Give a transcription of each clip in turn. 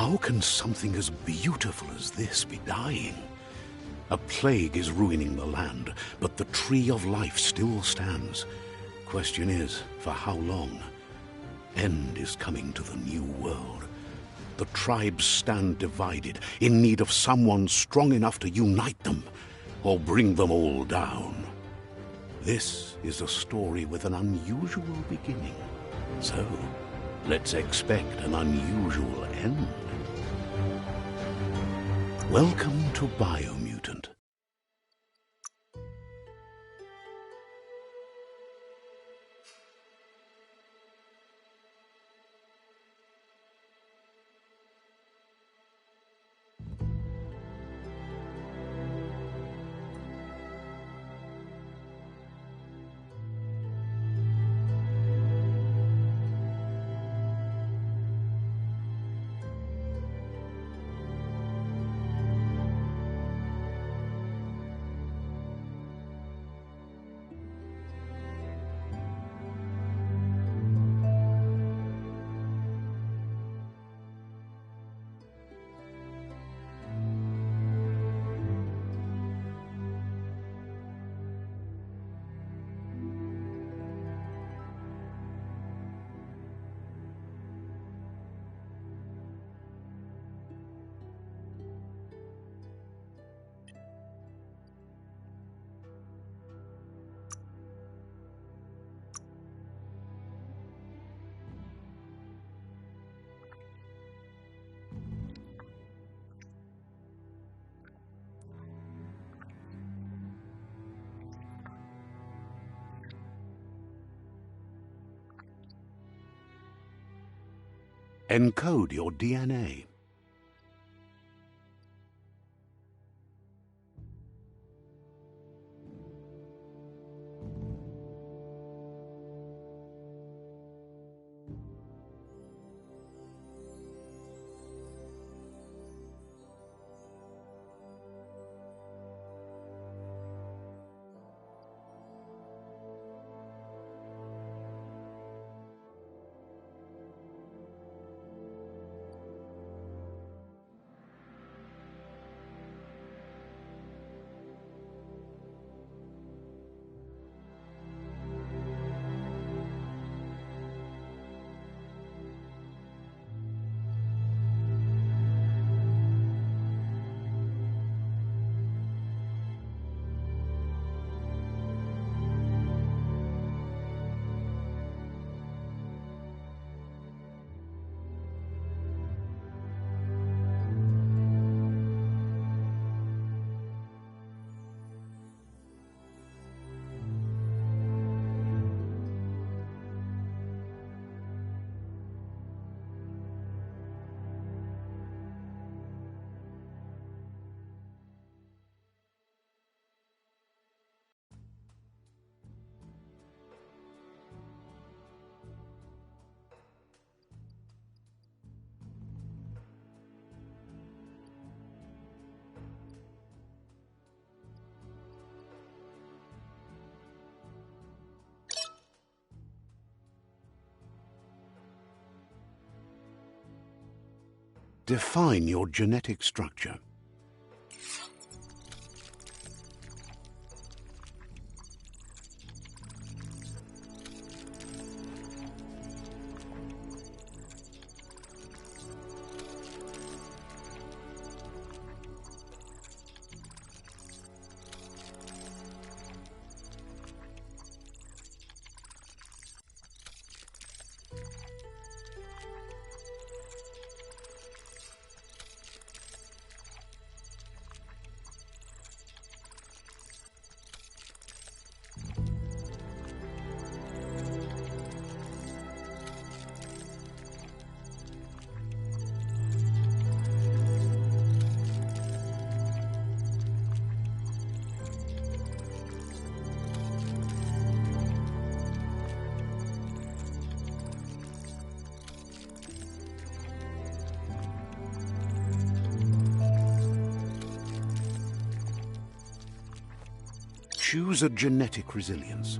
How can something as beautiful as this be dying? A plague is ruining the land, but the tree of life still stands. Question is, for how long? End is coming to the new world. The tribes stand divided, in need of someone strong enough to unite them, or bring them all down. This is a story with an unusual beginning. So, let's expect an unusual end. Welcome to Biomutant. Encode your DNA. Define your genetic structure. Choose a genetic resilience.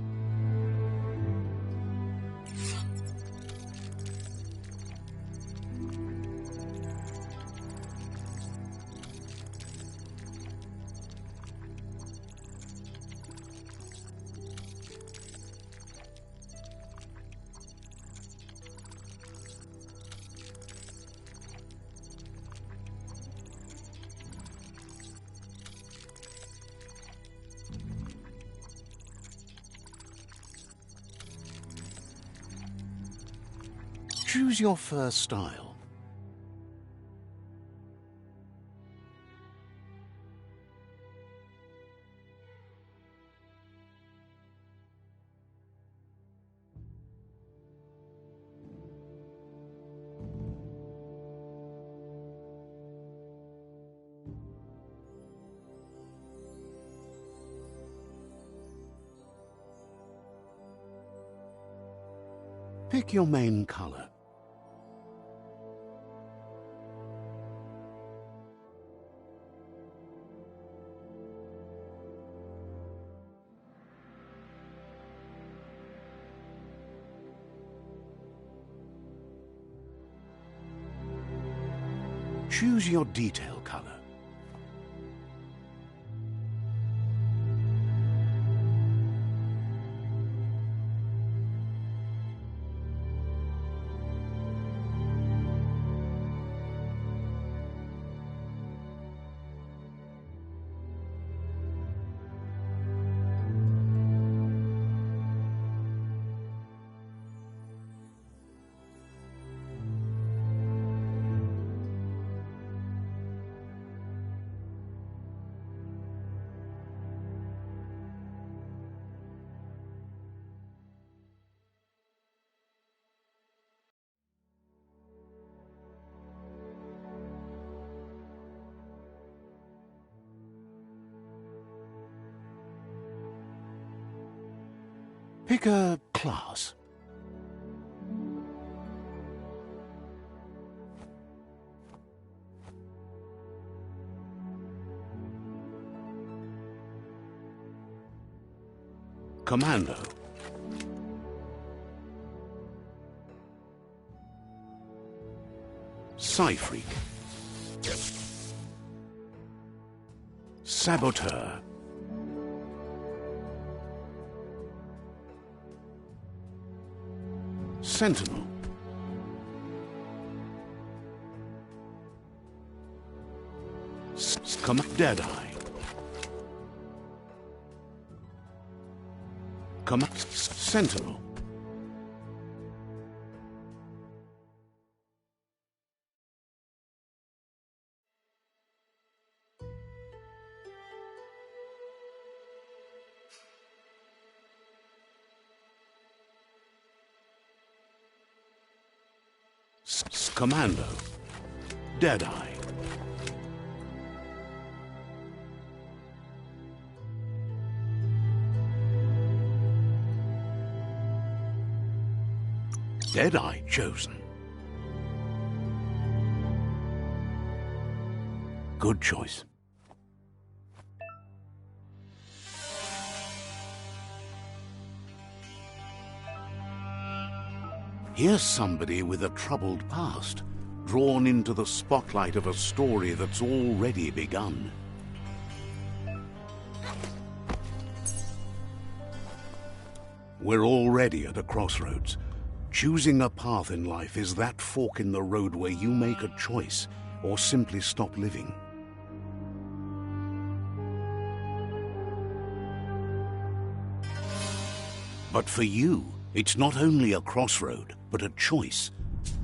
Choose your first style. Pick your main color. Choose your detail color. Pick a class. Commando. Psi-freak. Saboteur. Sentinel. Deadeye. Sentinel. Commando. Deadeye. Deadeye chosen. Good choice. Here's somebody with a troubled past, drawn into the spotlight of a story that's already begun. We're already at a crossroads. Choosing a path in life is that fork in the road where you make a choice or simply stop living. But for you, it's not only a crossroad, but a choice,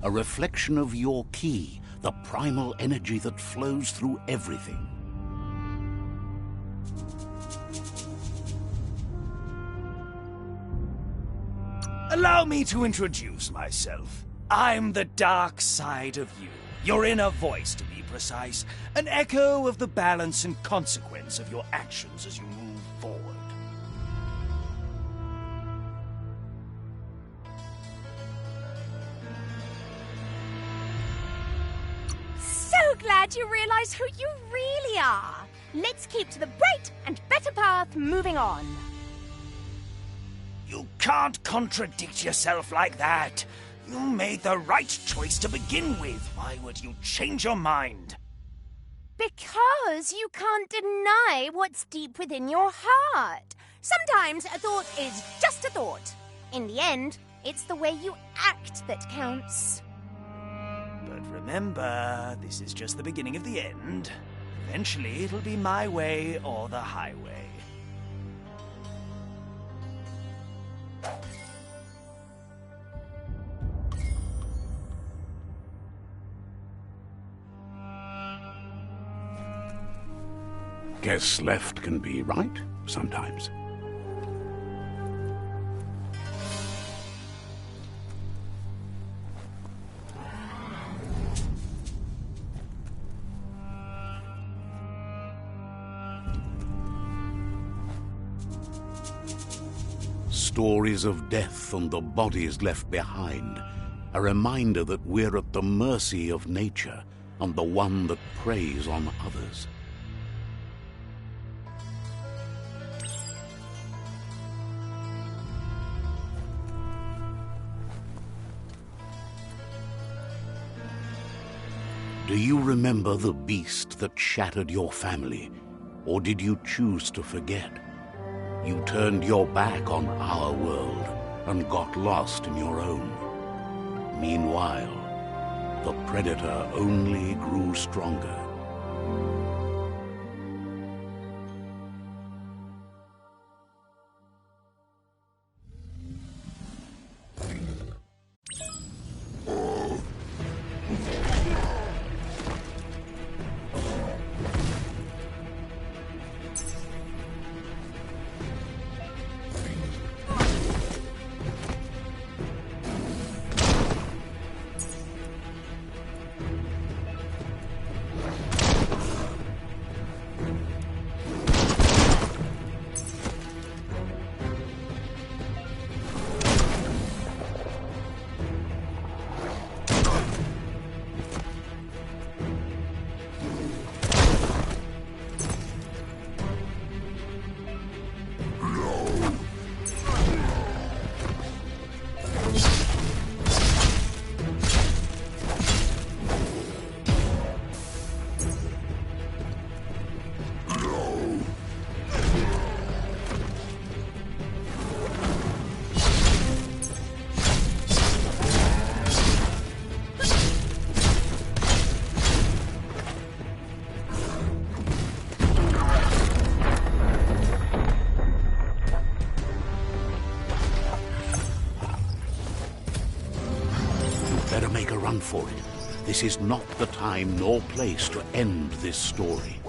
a reflection of your key, the primal energy that flows through everything. Allow me to introduce myself. I'm the dark side of you, your inner voice to be precise, an echo of the balance and consequence of your actions as you move forward. So glad you realize who you really are. Let's keep to the bright and better path moving on. You can't contradict yourself like that. You made the right choice to begin with. Why would you change your mind? Because you can't deny what's deep within your heart. Sometimes a thought is just a thought. In the end, it's the way you act that counts. But remember, this is just the beginning of the end. Eventually, it'll be my way or the highway. Guess left can be right sometimes. Stories of death and the bodies left behind, a reminder that we're at the mercy of nature and the one that preys on others. Do you remember the beast that shattered your family, or did you choose to forget? You turned your back on our world and got lost in your own. Meanwhile, the predator only grew stronger. Better make a run for it. This is not the time nor place to end this story.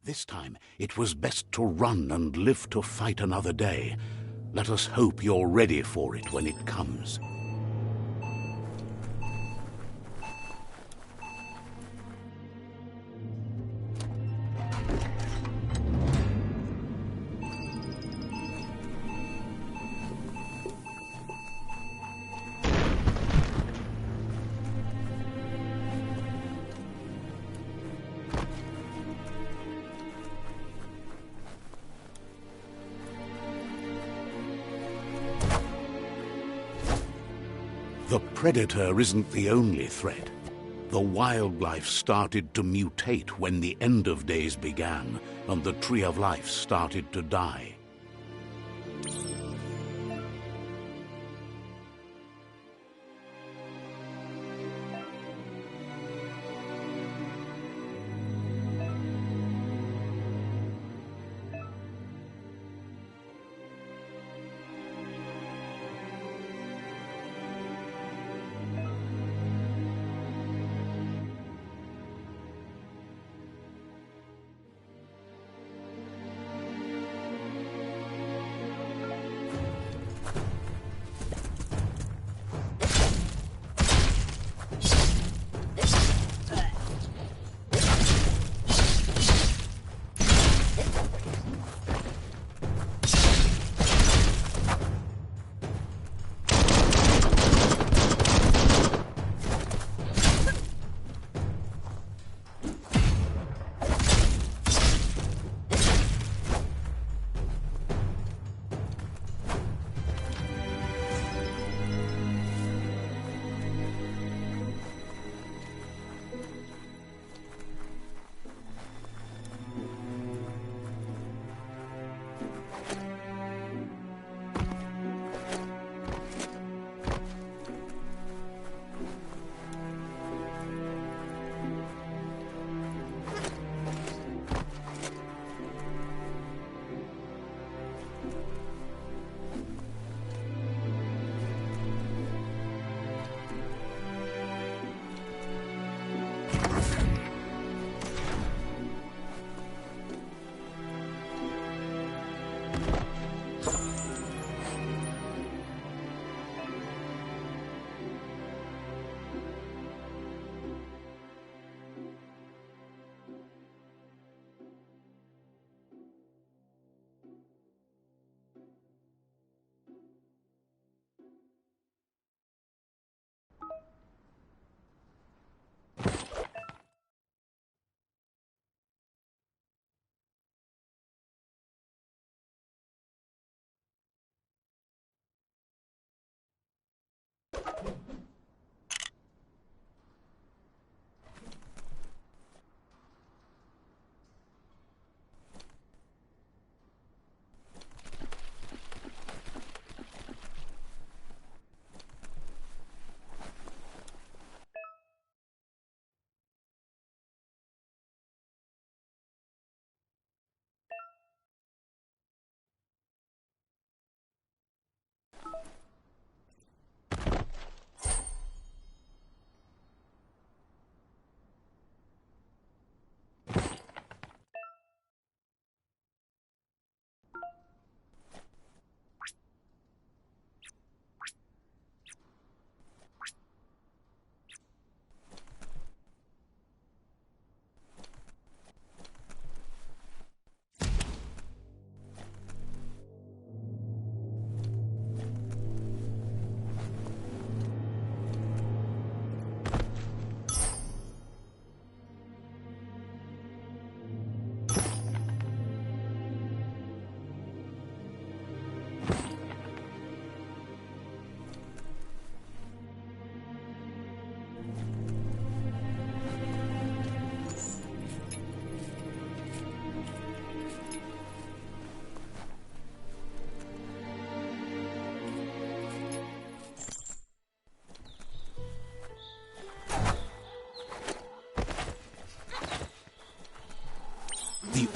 This time, it was best to run and live to fight another day. Let us hope you're ready for it when it comes. The predator isn't the only threat. The wildlife started to mutate when the end of days began, and the tree of life started to die.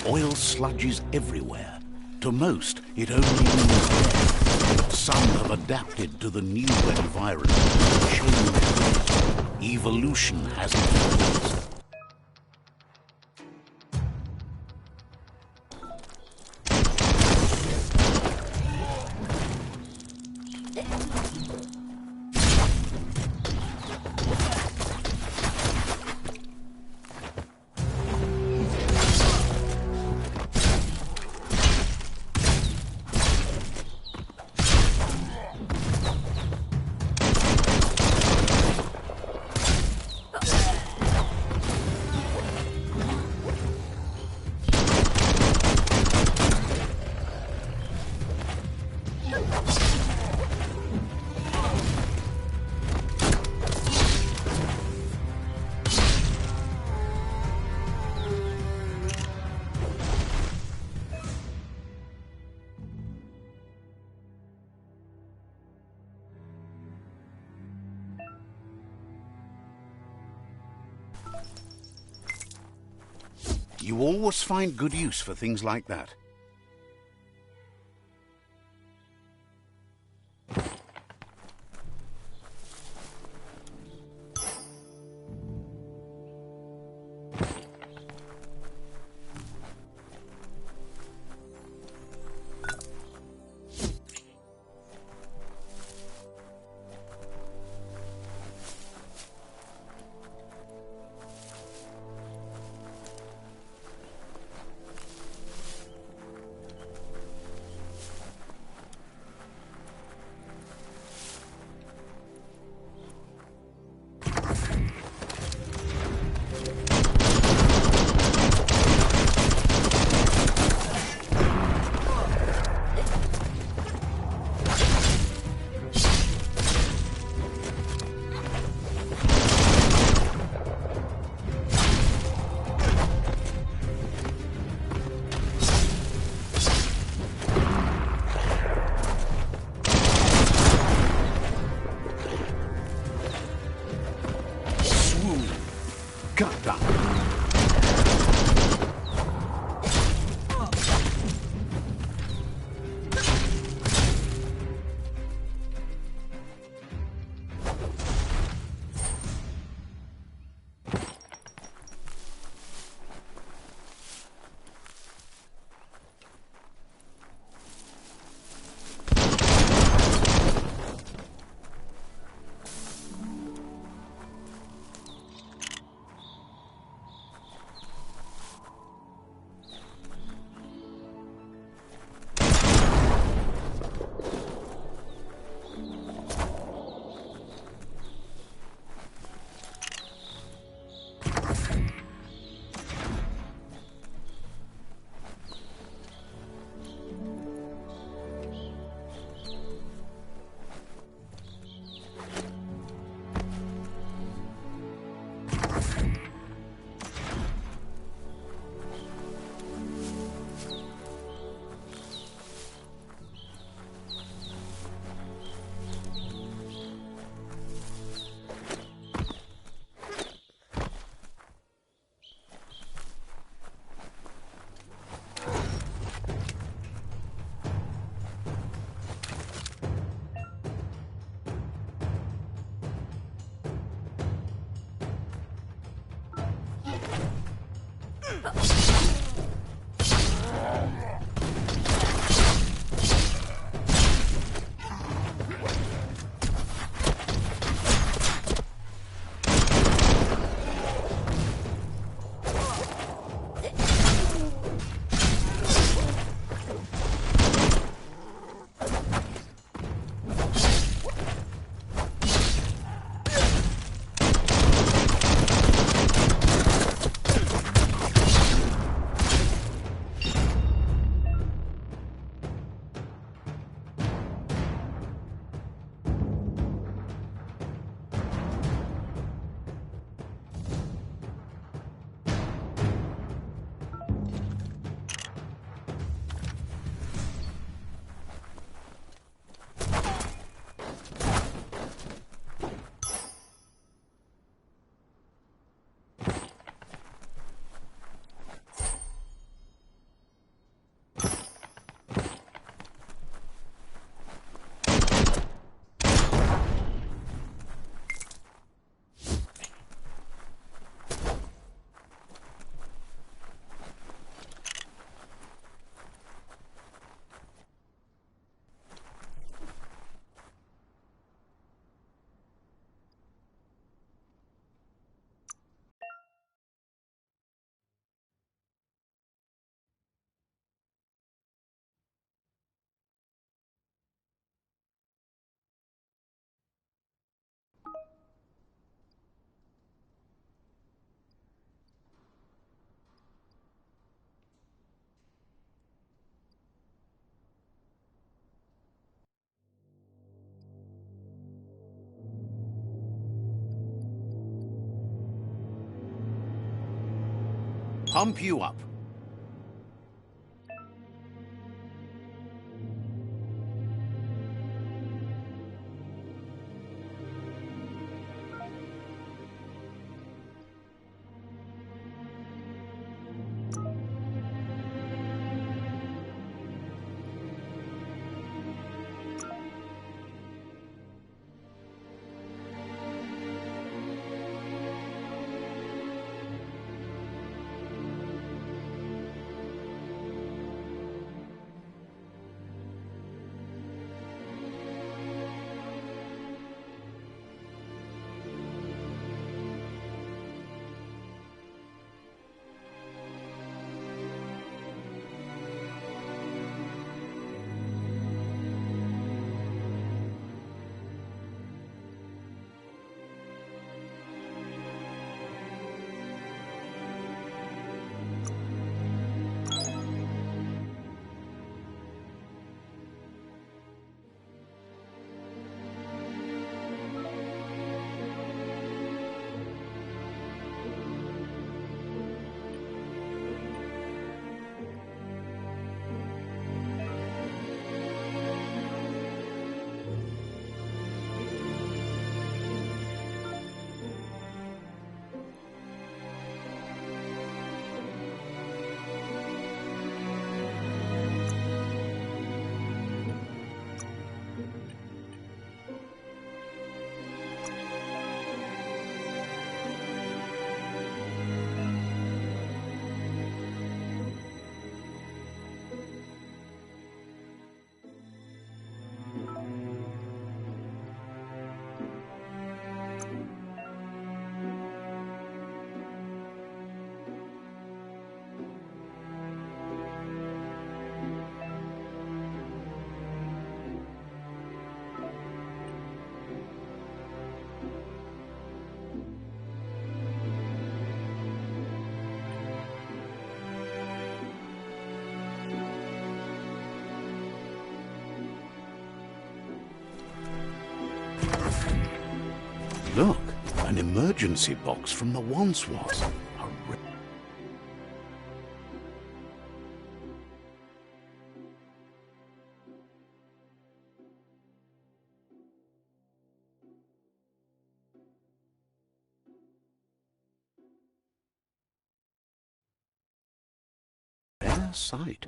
Oil sludges everywhere. To most, it only means death. But some have adapted to the new environment. Change with it. Evolution has its place. You always find good use for things like that. Cut down. pump you up. Look, an emergency box from the once was. Rare sight.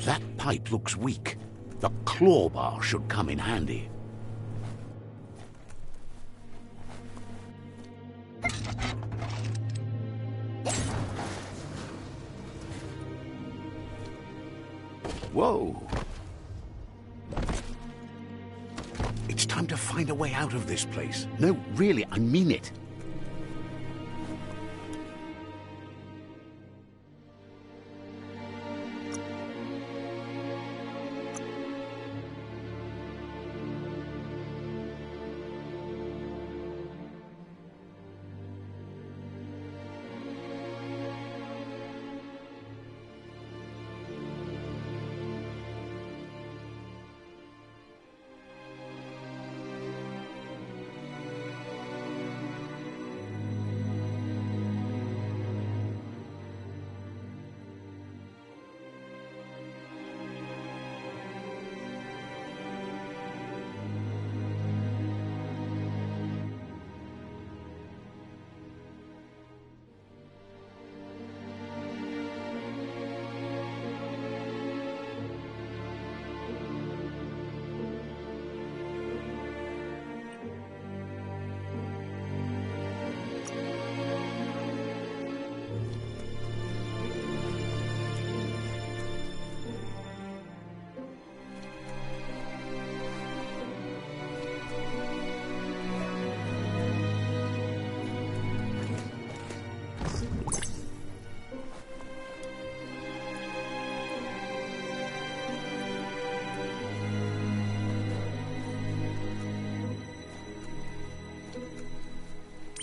That pipe looks weak. The claw bar should come in handy. Whoa! It's time to find a way out of this place. No, really, I mean it.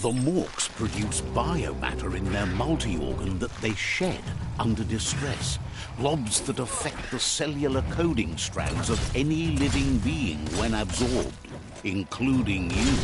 The Morks produce biomatter in their multi-organ that they shed under distress. Blobs that affect the cellular coding strands of any living being when absorbed, including you.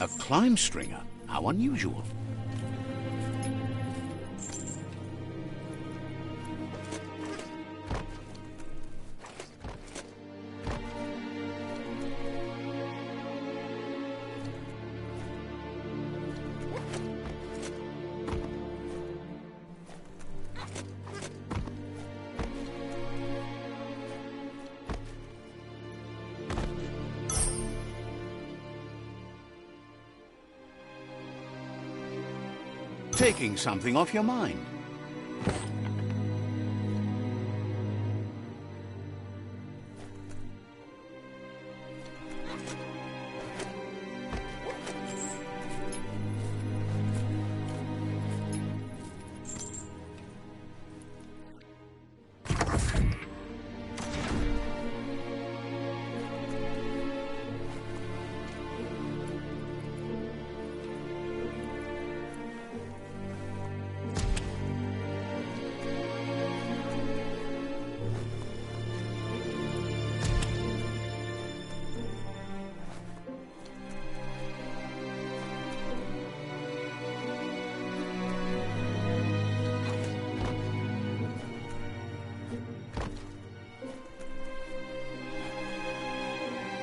A climb stringer? How unusual. Taking something off your mind.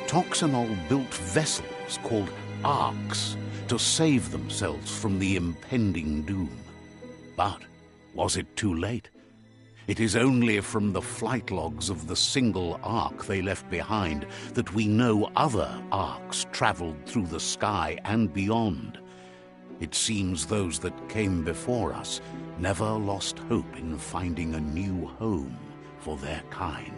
Toxanol built vessels called arks to save themselves from the impending doom. But was it too late? It is only from the flight logs of the single ark they left behind that we know other arks traveled through the sky and beyond. It seems those that came before us never lost hope in finding a new home for their kind.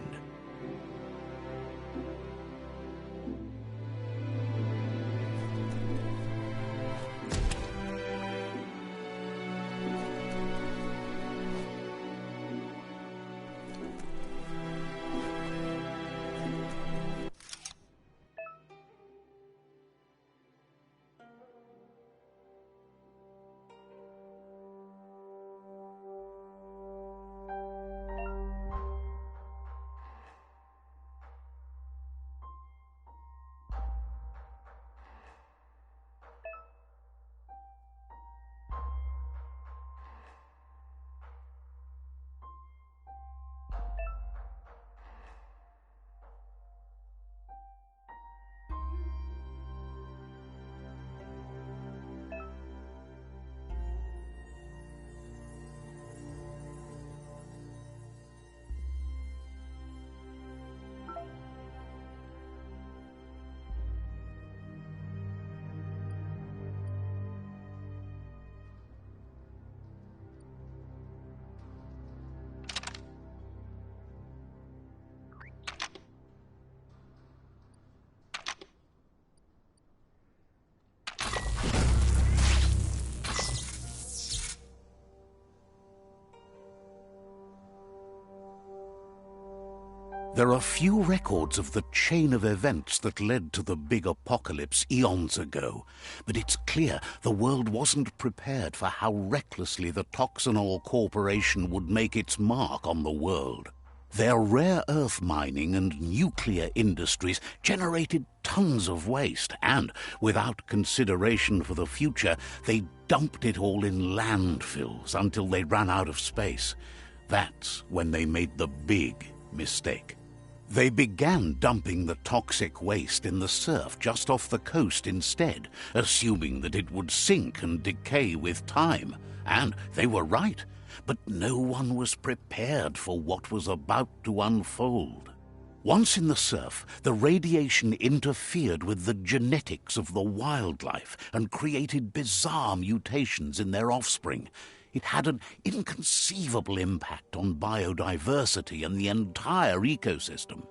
There are few records of the chain of events that led to the big apocalypse eons ago, but it's clear the world wasn't prepared for how recklessly the Toxanol Corporation would make its mark on the world. Their rare earth mining and nuclear industries generated tons of waste, and, without consideration for the future, they dumped it all in landfills until they ran out of space. That's when they made the big mistake. They began dumping the toxic waste in the surf just off the coast instead, assuming that it would sink and decay with time. And they were right, but no one was prepared for what was about to unfold. Once in the surf, the radiation interfered with the genetics of the wildlife and created bizarre mutations in their offspring. It had an inconceivable impact on biodiversity and the entire ecosystem.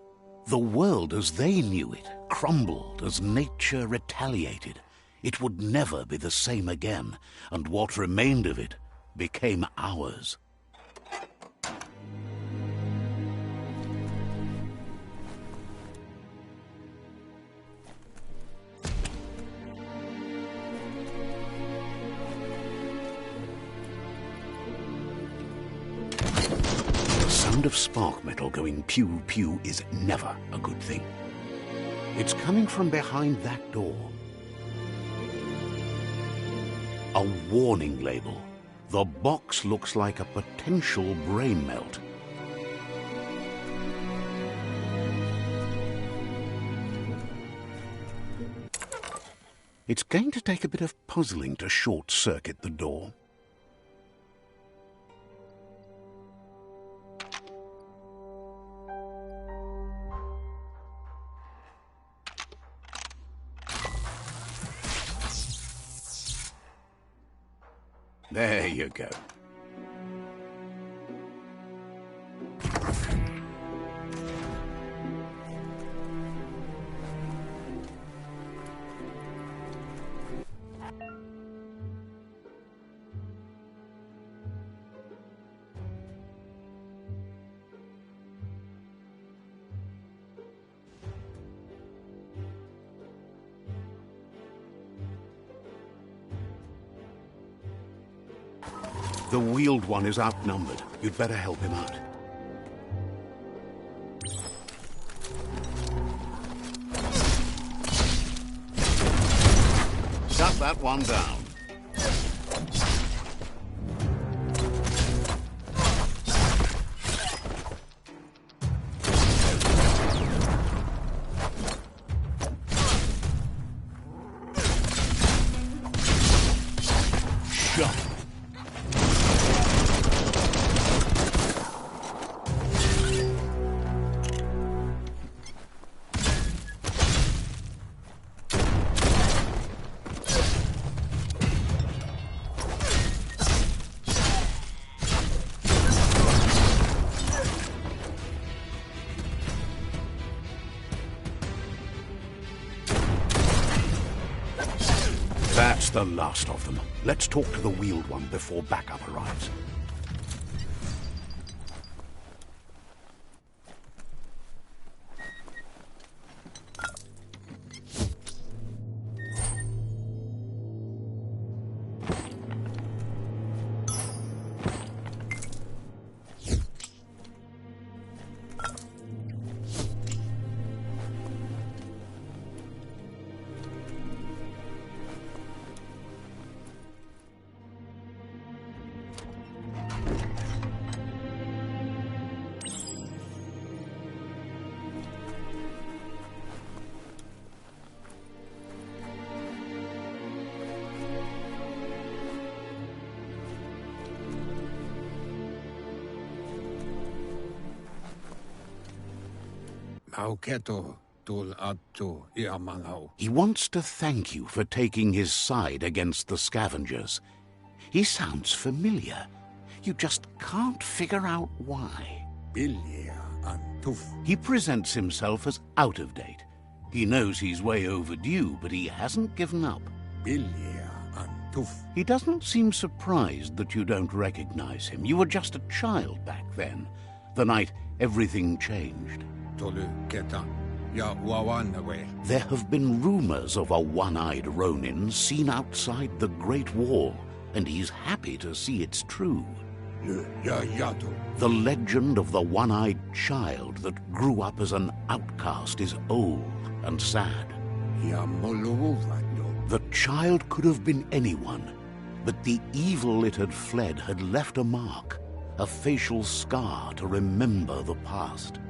The world as they knew it crumbled as nature retaliated. It would never be the same again, and what remained of it became ours. The sound of spark metal going pew-pew is never a good thing. It's coming from behind that door. A warning label. The box looks like a potential brain melt. It's going to take a bit of puzzling to short-circuit the door. There you go. The wheeled one is outnumbered. You'd better help him out. Shut that one down. Shut. That's the last of them. Let's talk to the wheeled one before backup arrives. He wants to thank you for taking his side against the scavengers. He sounds familiar. You just can't figure out why. He presents himself as out of date. He knows he's way overdue, but he hasn't given up. He doesn't seem surprised that you don't recognize him. You were just a child back then, the night everything changed. There have been rumors of a one-eyed Ronin seen outside the Great Wall, and he's happy to see it's true. The legend of the one-eyed child that grew up as an outcast is old and sad. The child could have been anyone, but the evil it had fled had left a mark, a facial scar to remember the past.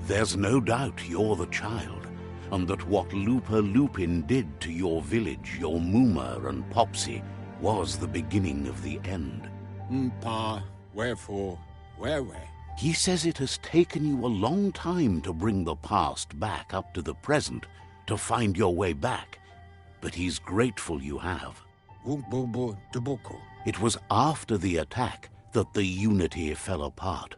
There's no doubt you're the child, and that what Lupa Lupin did to your village, your Muma and Popsy, was the beginning of the end. Wherefore, where? He says it has taken you a long time to bring the past back up to the present, to find your way back, but he's grateful you have. It was after the attack that the unity fell apart.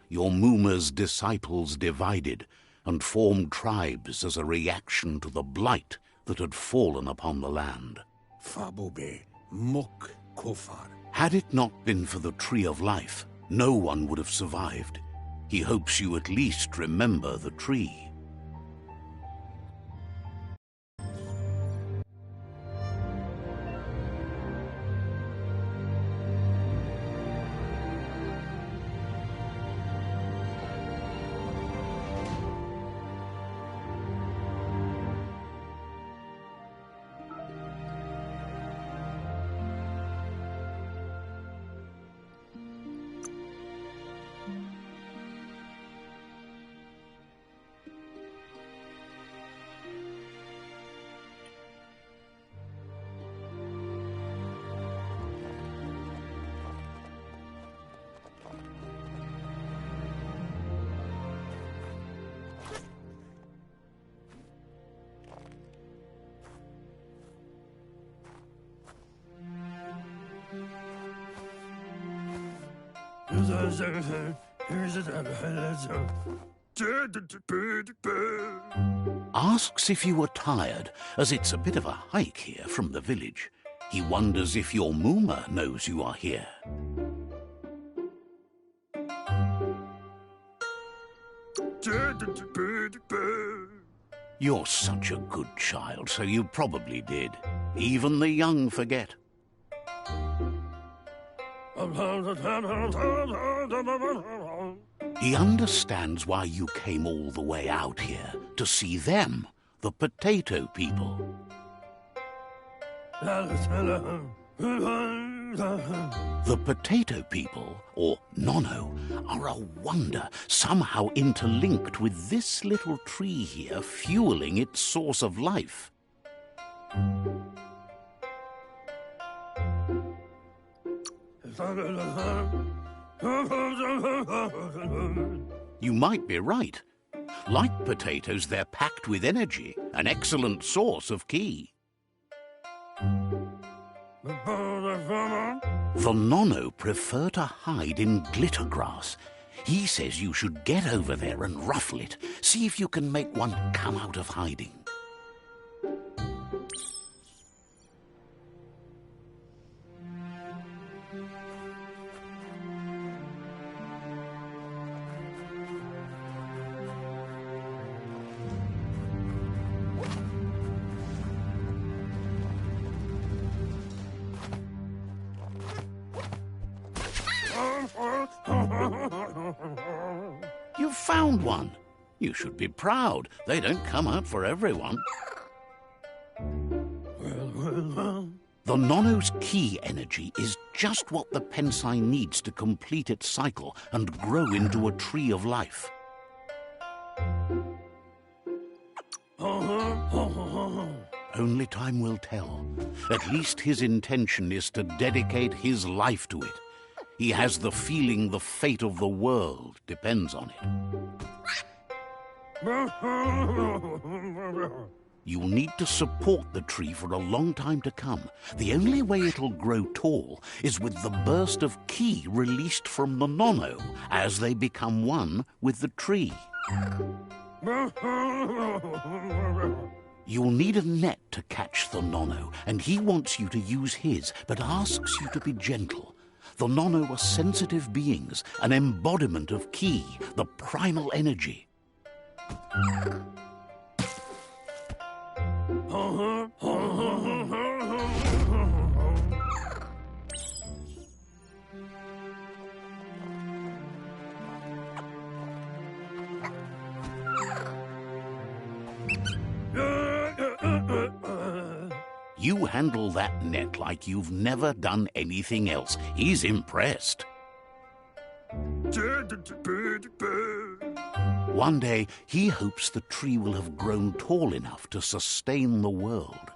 Your Muma's disciples divided and formed tribes as a reaction to the blight that had fallen upon the land. Had it not been for the Tree of Life, no one would have survived. He hopes you at least remember the tree. Asks if you were tired, as it's a bit of a hike here from the village. He wonders if your Muma knows you are here. You're such a good child, so you probably did. Even the young forget. He understands why you came all the way out here, to see them, the potato people. The potato people, or Nono, are a wonder, somehow interlinked with this little tree here fueling its source of life. You might be right. Like potatoes, they're packed with energy, an excellent source of ki. The Nono prefer to hide in glitter grass. He says you should get over there and ruffle it. See if you can make one come out of hiding. You found one. You should be proud. They don't come out for everyone. The Nono's ki energy is just what the Pensai needs to complete its cycle and grow into a tree of life. Only time will tell. At least his intention is to dedicate his life to it. He has the feeling the fate of the world depends on it. You'll need to support the tree for a long time to come. The only way it'll grow tall is with the burst of ki released from the Nono as they become one with the tree. You'll need a net to catch the Nono, and he wants you to use his, but asks you to be gentle. The Nono are sensitive beings, an embodiment of Ki, the primal energy. You handle that net like you've never done anything else. He's impressed. One day, he hopes the tree will have grown tall enough to sustain the world.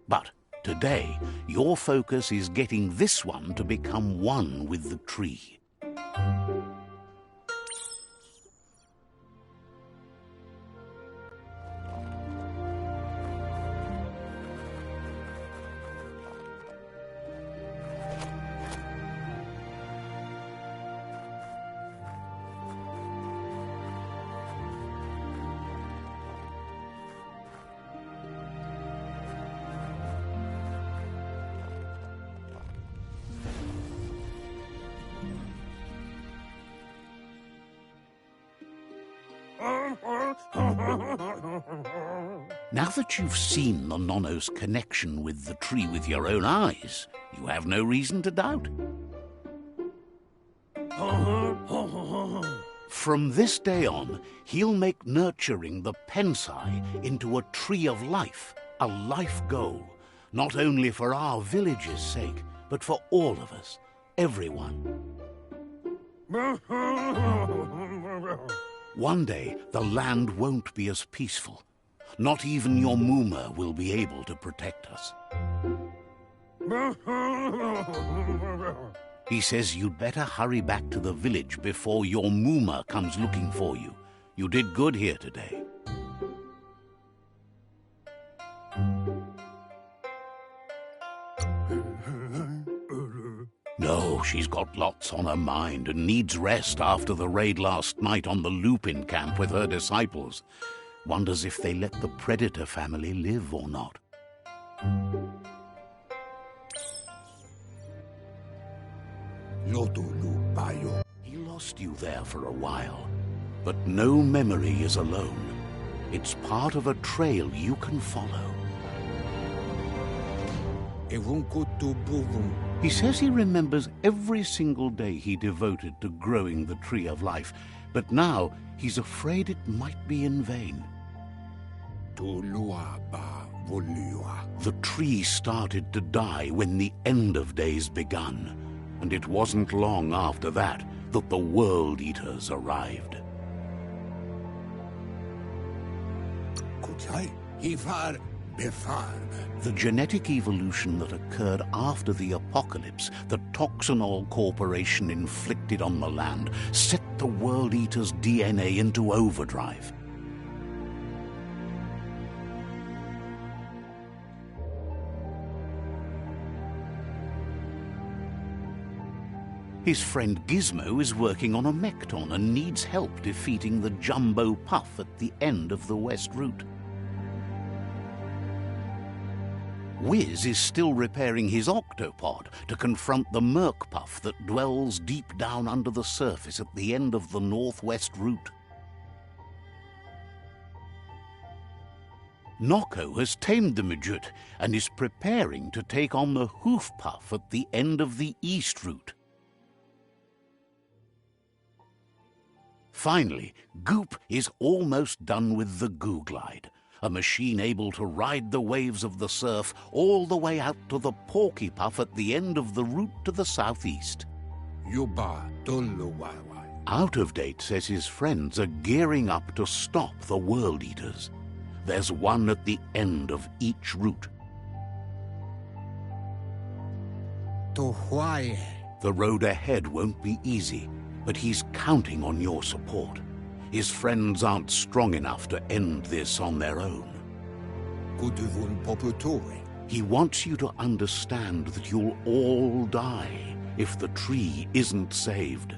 But today, your focus is getting this one to become one with the tree. Now that you've seen the Nono's connection with the tree with your own eyes, you have no reason to doubt. From this day on, he'll make nurturing the Pensai into a tree of life, a life goal, not only for our village's sake, but for all of us, everyone. One day, the land won't be as peaceful. Not even your Muma will be able to protect us. He says you'd better hurry back to the village before your Muma comes looking for you. You did good here today. No, she's got lots on her mind and needs rest after the raid last night on the Lupin camp with her disciples. Wonders if they let the Predator family live or not. He lost you there for a while, but no memory is alone. It's part of a trail you can follow. He says he remembers every single day he devoted to growing the Tree of Life, but now he's afraid it might be in vain. The tree started to die when the end of days begun, and it wasn't long after that that the World Eaters arrived. The genetic evolution that occurred after the apocalypse the Toxinol Corporation inflicted on the land set the World Eaters' DNA into overdrive. His friend Gizmo is working on a Mekton and needs help defeating the Jumbo Puff at the end of the West Route. Wiz is still repairing his octopod to confront the Merc Puff that dwells deep down under the surface at the end of the Northwest Route. Nocco has tamed the Midget and is preparing to take on the Hoof Puff at the end of the East Route. Finally, Goop is almost done with the Googlide, a machine able to ride the waves of the surf all the way out to the Porky Puff at the end of the route to the southeast. Out of Date says his friends are gearing up to stop the World Eaters. There's one at the end of each route. The road ahead won't be easy, but he's counting on your support. His friends aren't strong enough to end this on their own. He wants you to understand that you'll all die if the tree isn't saved.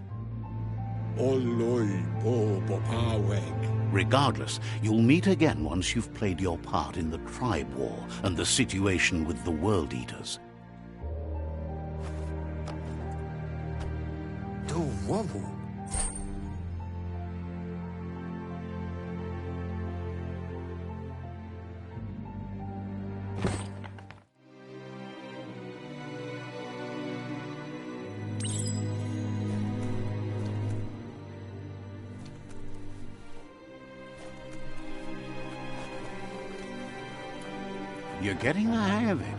Regardless, you'll meet again once you've played your part in the tribe war and the situation with the World Eaters. You're getting the hang of it.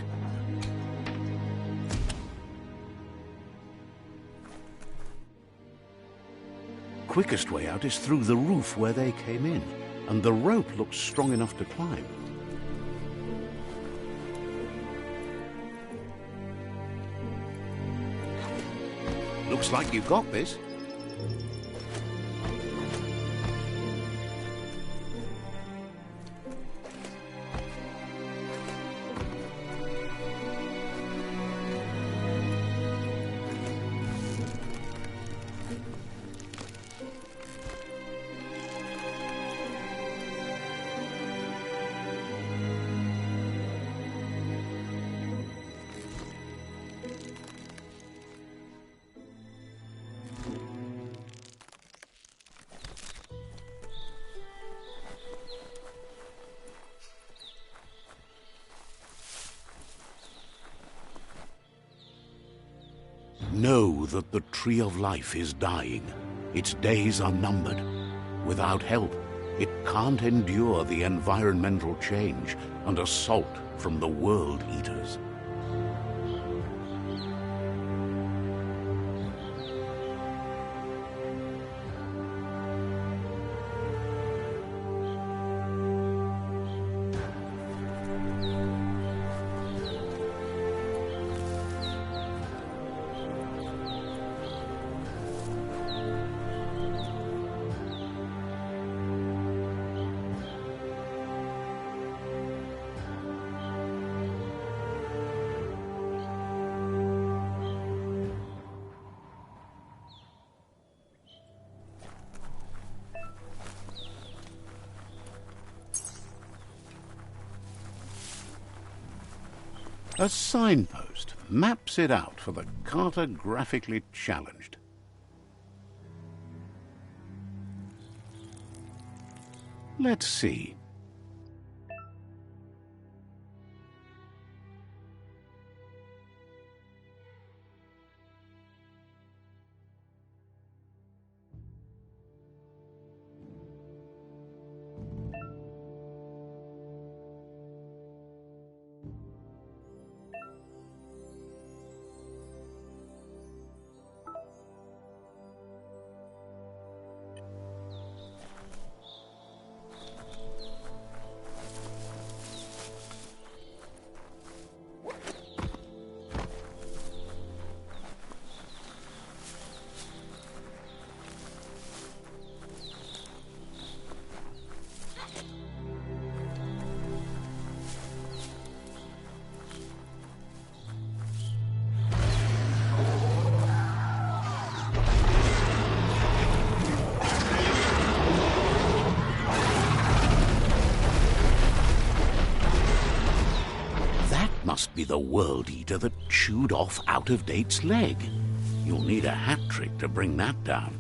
Quickest way out is through the roof where they came in, and the rope looks strong enough to climb. Looks like you've got this. Know that the Tree of Life is dying. Its days are numbered. Without help, it can't endure the environmental change and assault from the World Eaters. A signpost maps it out for the cartographically challenged. Let's see. Must be the World Eater that chewed off Out-of-Date's leg. You'll need a hat trick to bring that down.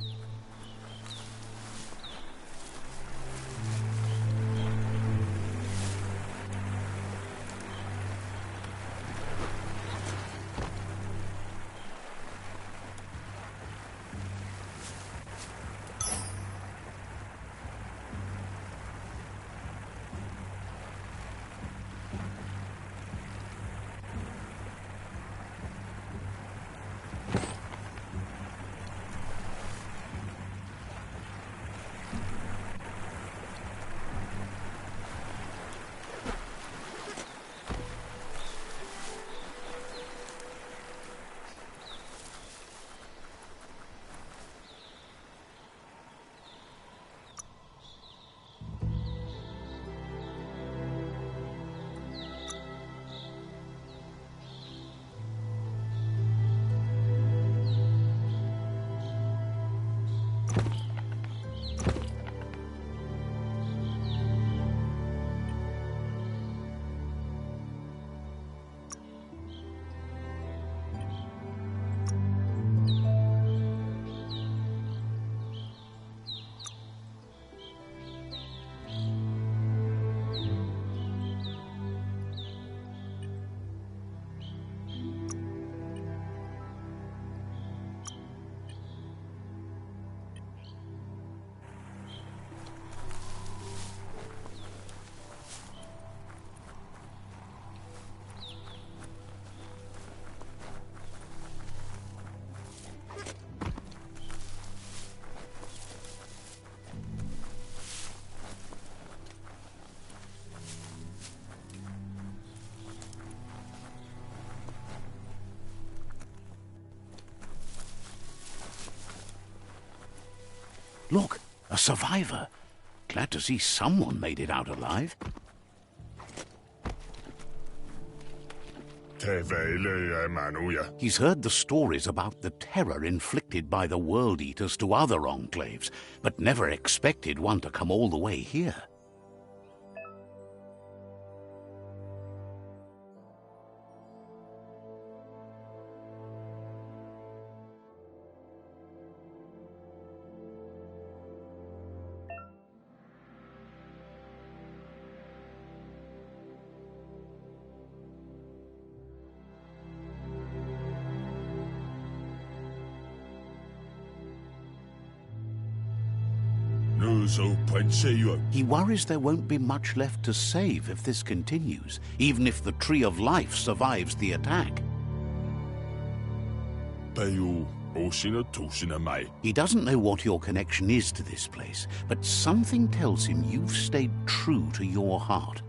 Look, a survivor. Glad to see someone made it out alive. He's heard the stories about the terror inflicted by the World Eaters to other enclaves, but never expected one to come all the way here. He worries there won't be much left to save if this continues, even if the Tree of Life survives the attack. He doesn't know what your connection is to this place, but something tells him you've stayed true to your heart.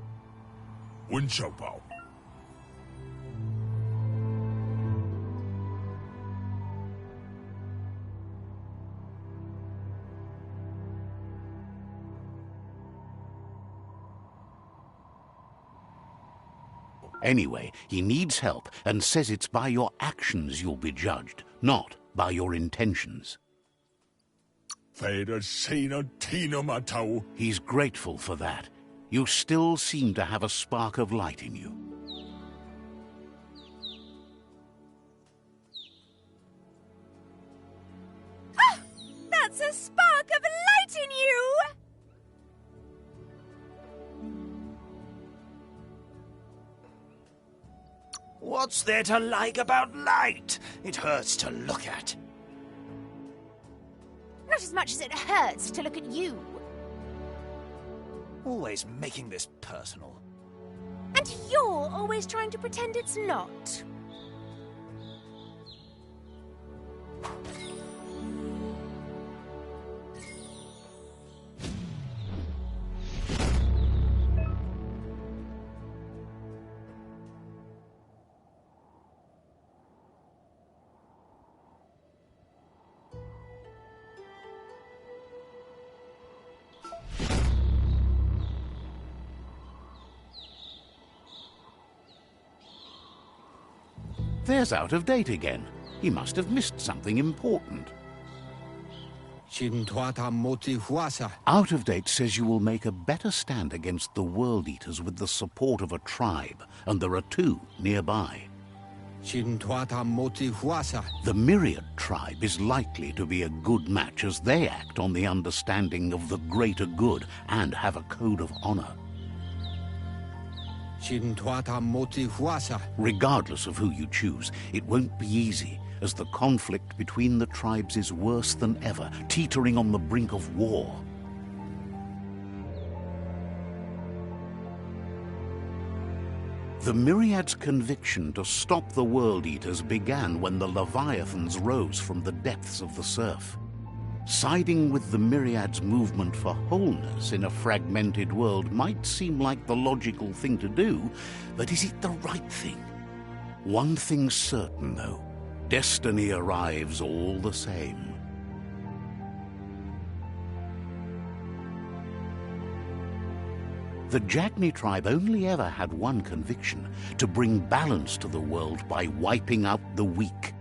Anyway, he needs help and says it's by your actions you'll be judged, not by your intentions. He's grateful for that. You still seem to have a spark of light in you. Ah! That's a spark of light in you! What's there to like about light? It hurts to look at. Not as much as it hurts to look at you. Always making this personal. And you're always trying to pretend it's not. There's Out of Date again. He must have missed something important. Out of Date says you will make a better stand against the World Eaters with the support of a tribe, and there are two nearby. The Myriad tribe is likely to be a good match as they act on the understanding of the greater good and have a code of honor. Regardless of who you choose, it won't be easy, as the conflict between the tribes is worse than ever, teetering on the brink of war. The Myriad's conviction to stop the World Eaters began when the Leviathans rose from the depths of the surf. Siding with the Myriad's movement for wholeness in a fragmented world might seem like the logical thing to do, but is it the right thing? One thing's certain, though. Destiny arrives all the same. The Jagni tribe only ever had one conviction: to bring balance to the world by wiping out the weak.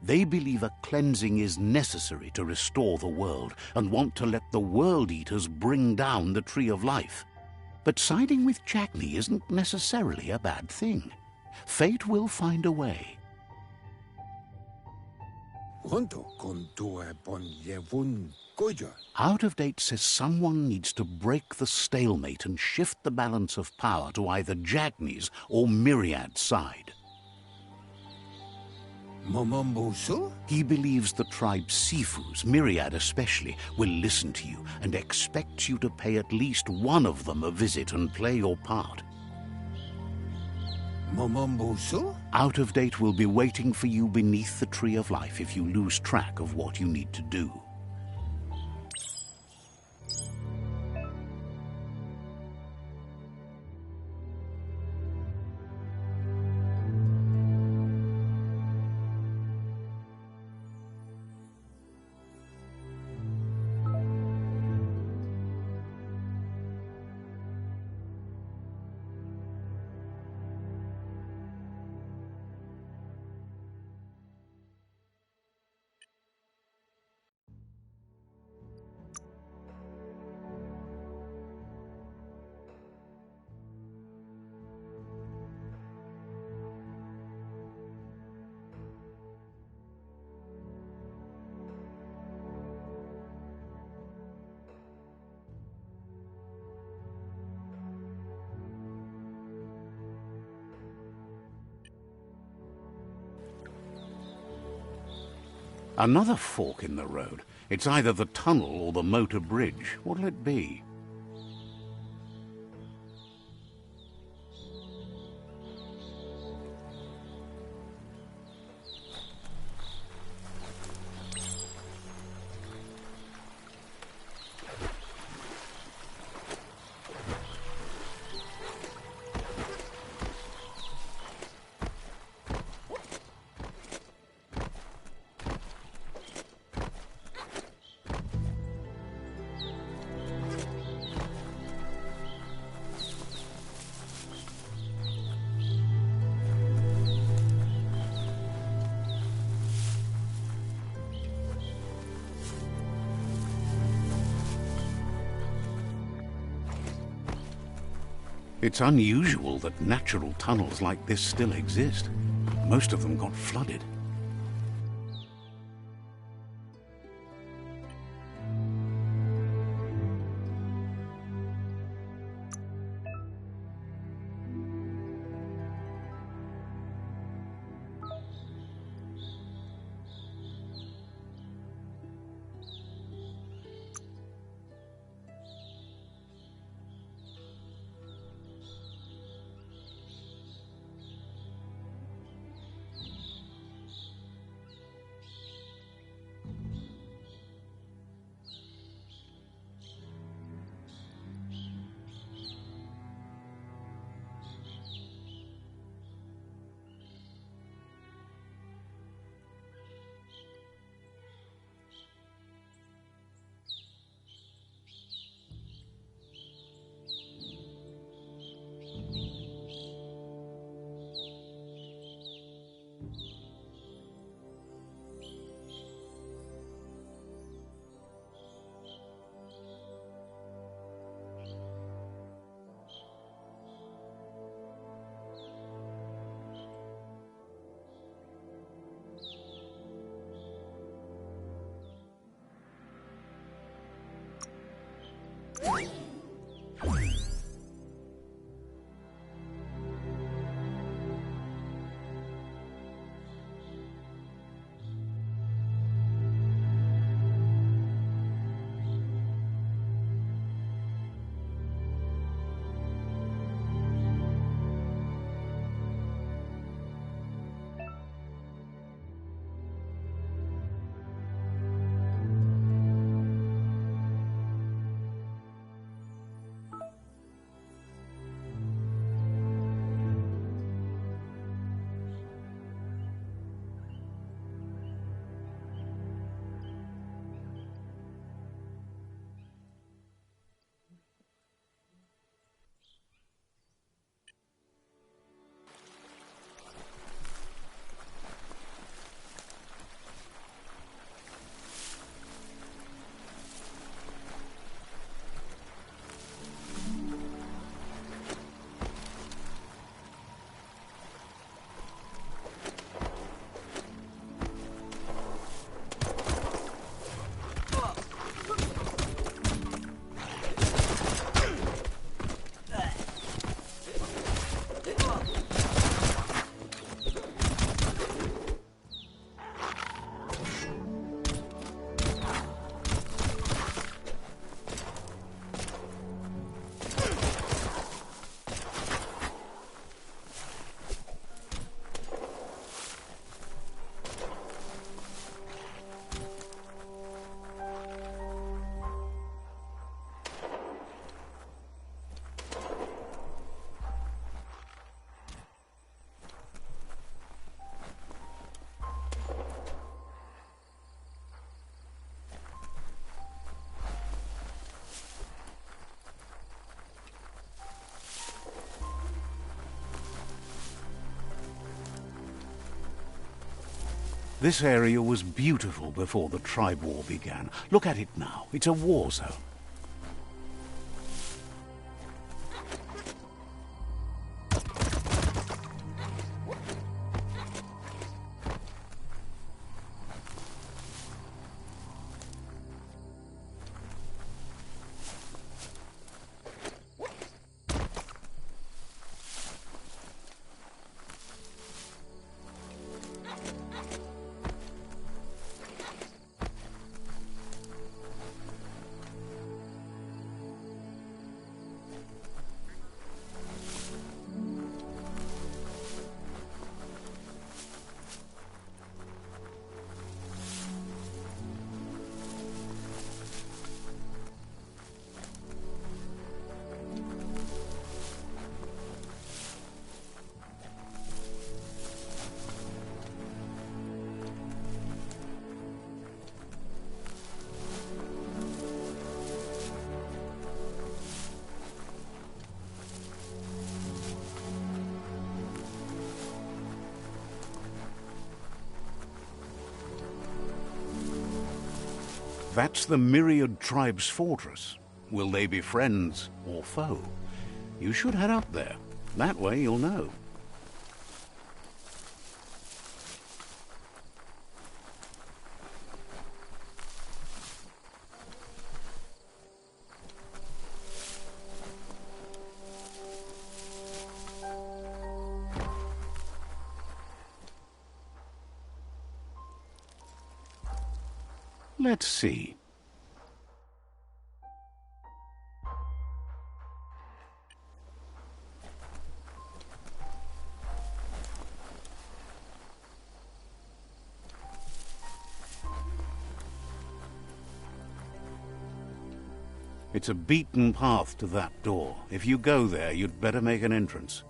They believe a cleansing is necessary to restore the world and want to let the World Eaters bring down the Tree of Life. But siding with Jackney isn't necessarily a bad thing. Fate will find a way. Out of Date says someone needs to break the stalemate and shift the balance of power to either Jackney's or Myriad's side. He believes the tribe Sifus, Myriad especially, will listen to you and expects you to pay at least one of them a visit and play your part. Out of Date will be waiting for you beneath the Tree of Life if you lose track of what you need to do. Another fork in the road. It's either the tunnel or the motor bridge. What'll it be? It's unusual that natural tunnels like this still exist. Most of them got flooded. This area was beautiful before the tribe war began. Look at it now. It's a war zone. That's the Myriad Tribe's fortress. Will they be friends or foe? You should head up there. That way you'll know. Let's see. It's a beaten path to that door. If you go there, you'd better make an entrance.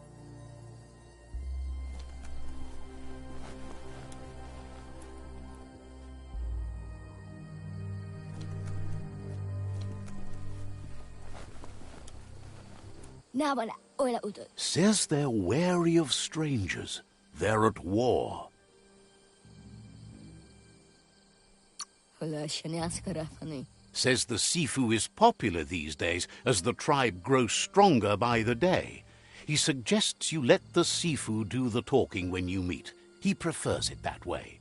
Says they're wary of strangers. They're at war. Says the Sifu is popular these days as the tribe grows stronger by the day. He suggests you let the Sifu do the talking when you meet. He prefers it that way.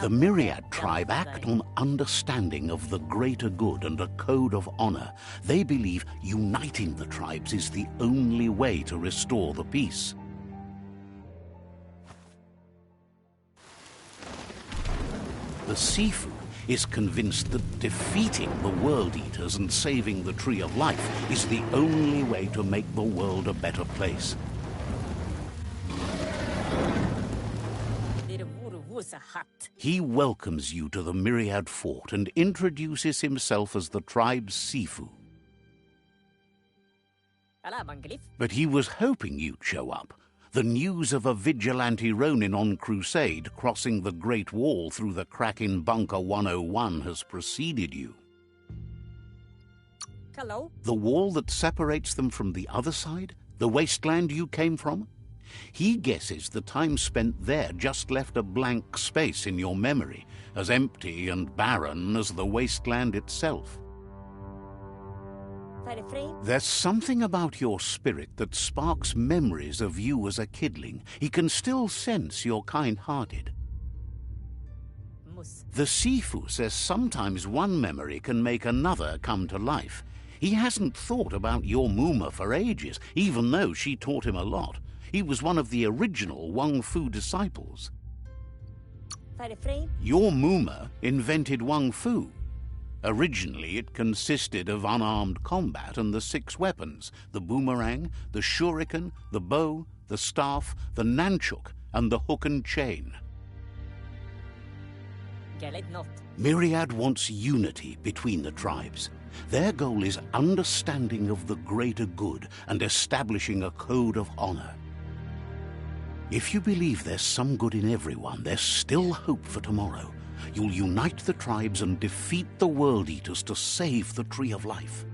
The Myriad tribe act on understanding of the greater good and a code of honor. They believe uniting the tribes is the only way to restore the peace. The Sifu is convinced that defeating the World Eaters and saving the Tree of Life is the only way to make the world a better place. He welcomes you to the Myriad Fort and introduces himself as the tribe's Sifu. But he was hoping you'd show up. The news of a vigilante Ronin on crusade crossing the Great Wall through the crack in Bunker 101 has preceded you. Hello? The wall that separates them from the other side? The wasteland you came from? He guesses the time spent there just left a blank space in your memory, as empty and barren as the wasteland itself. There's something about your spirit that sparks memories of you as a kidling. He can still sense you're kind-hearted. The Sifu says sometimes one memory can make another come to life. He hasn't thought about your Muma for ages, even though she taught him a lot. He was one of the original Wung-Fu disciples. Your Muma invented Wung-Fu. Originally, it consisted of unarmed combat and the 6 weapons: the boomerang, the shuriken, the bow, the staff, the nunchuk, and the hook and chain. Myriad wants unity between the tribes. Their goal is understanding of the greater good and establishing a code of honor. If you believe there's some good in everyone, there's still hope for tomorrow. You'll unite the tribes and defeat the World Eaters to save the Tree of Life.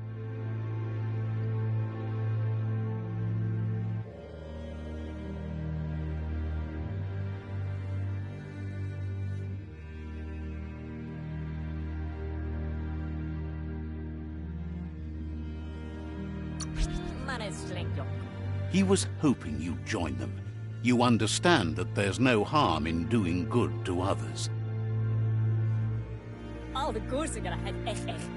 He was hoping you'd join them. You understand that there's no harm in doing good to others.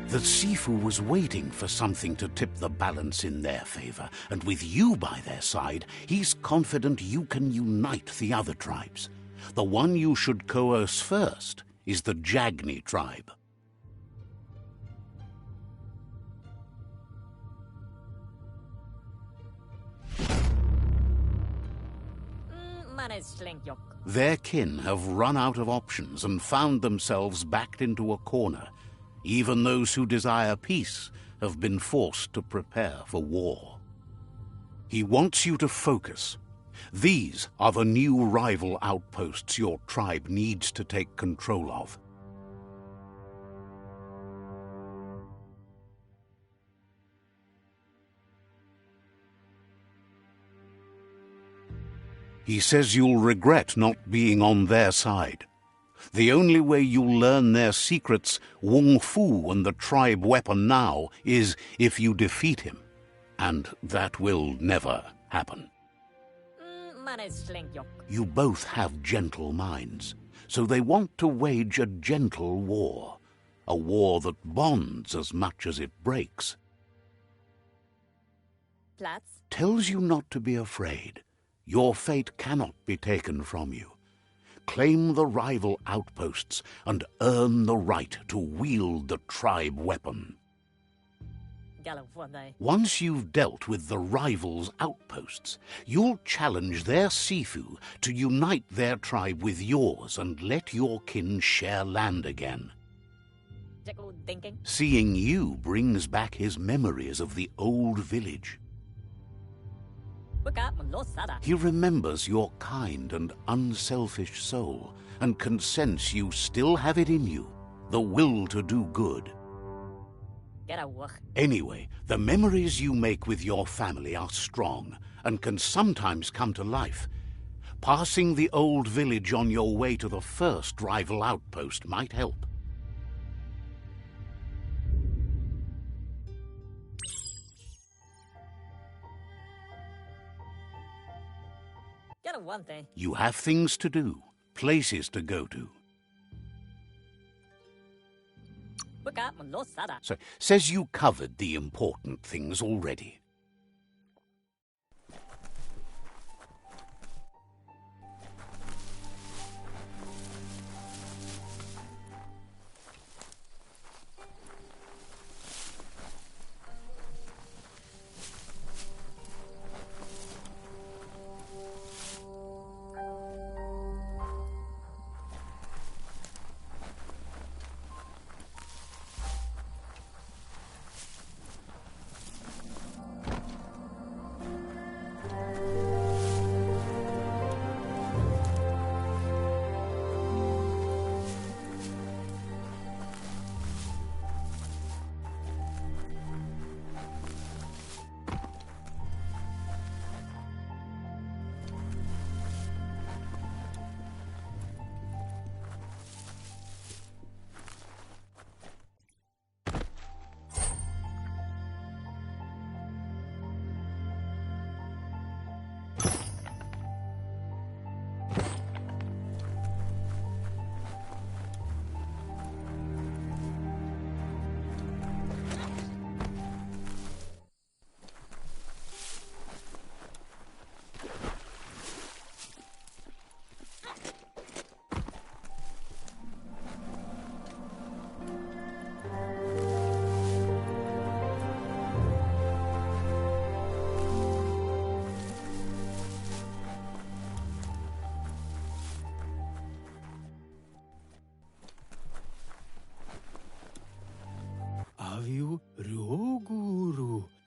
The Sifu was waiting for something to tip the balance in their favor, and with you by their side, he's confident you can unite the other tribes. The one you should coerce first is the Jagni tribe. Their kin have run out of options and found themselves backed into a corner. Even those who desire peace have been forced to prepare for war. He wants you to focus. These are the new rival outposts your tribe needs to take control of. He says you'll regret not being on their side. The only way you'll learn their secrets, Wung-Fu and the tribe weapon now, is if you defeat him. And that will never happen. You both have gentle minds, so they want to wage a gentle war. A war that bonds as much as it breaks. Tells you not to be afraid. Your fate cannot be taken from you. Claim the rival outposts and earn the right to wield the tribe weapon. Once you've dealt with the rivals' outposts, you'll challenge their Sifu to unite their tribe with yours and let your kin share land again. Seeing you brings back his memories of the old village. He remembers your kind and unselfish soul and can sense you still have it in you, the will to do good. Anyway, the memories you make with your family are strong and can sometimes come to life. Passing the old village on your way to the first rival outpost might help. You have things to do, places to go to. So, says you covered the important things already.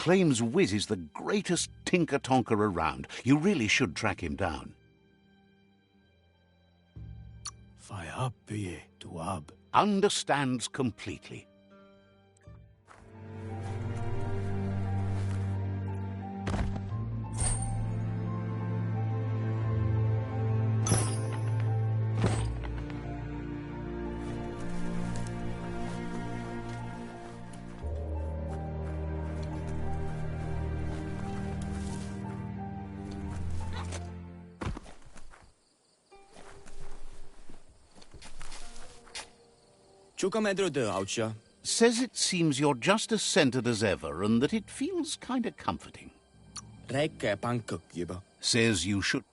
Claims Wiz is the greatest tinker-tonker around. You really should track him down. Understands completely. Says it seems you're just as centered as ever and that it feels kind of comforting. Says you should...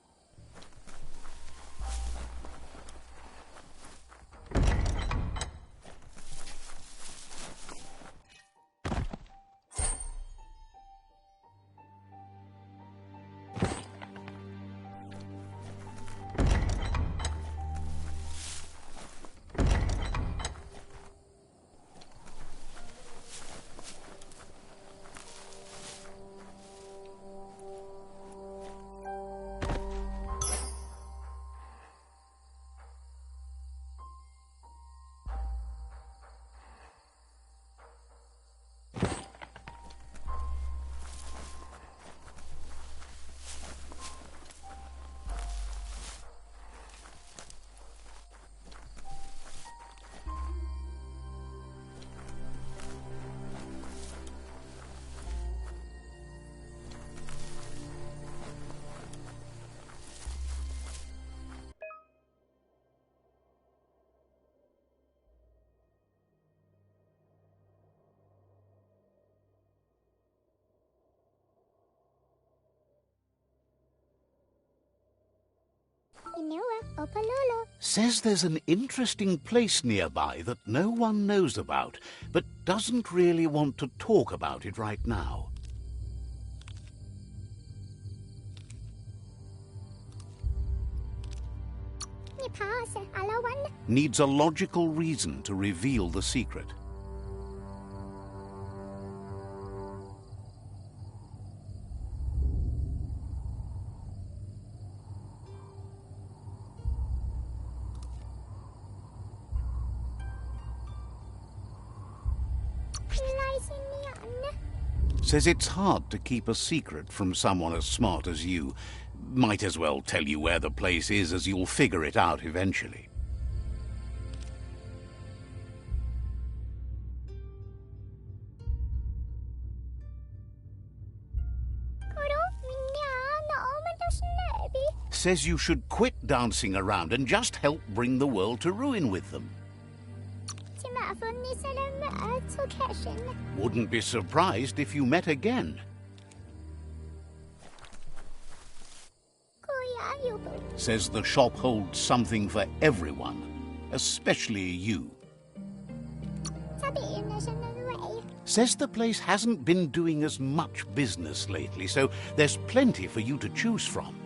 Says there's an interesting place nearby that no one knows about, but doesn't really want to talk about it right now. Needs a logical reason to reveal the secret. Says it's hard to keep a secret from someone as smart as you. Might as well tell you where the place is, as you'll figure it out eventually. Says you should quit dancing around and just help bring the world to ruin with them. Wouldn't be surprised if you met again. Says the shop holds something for everyone, especially you. Says the place hasn't been doing as much business lately, so there's plenty for you to choose from.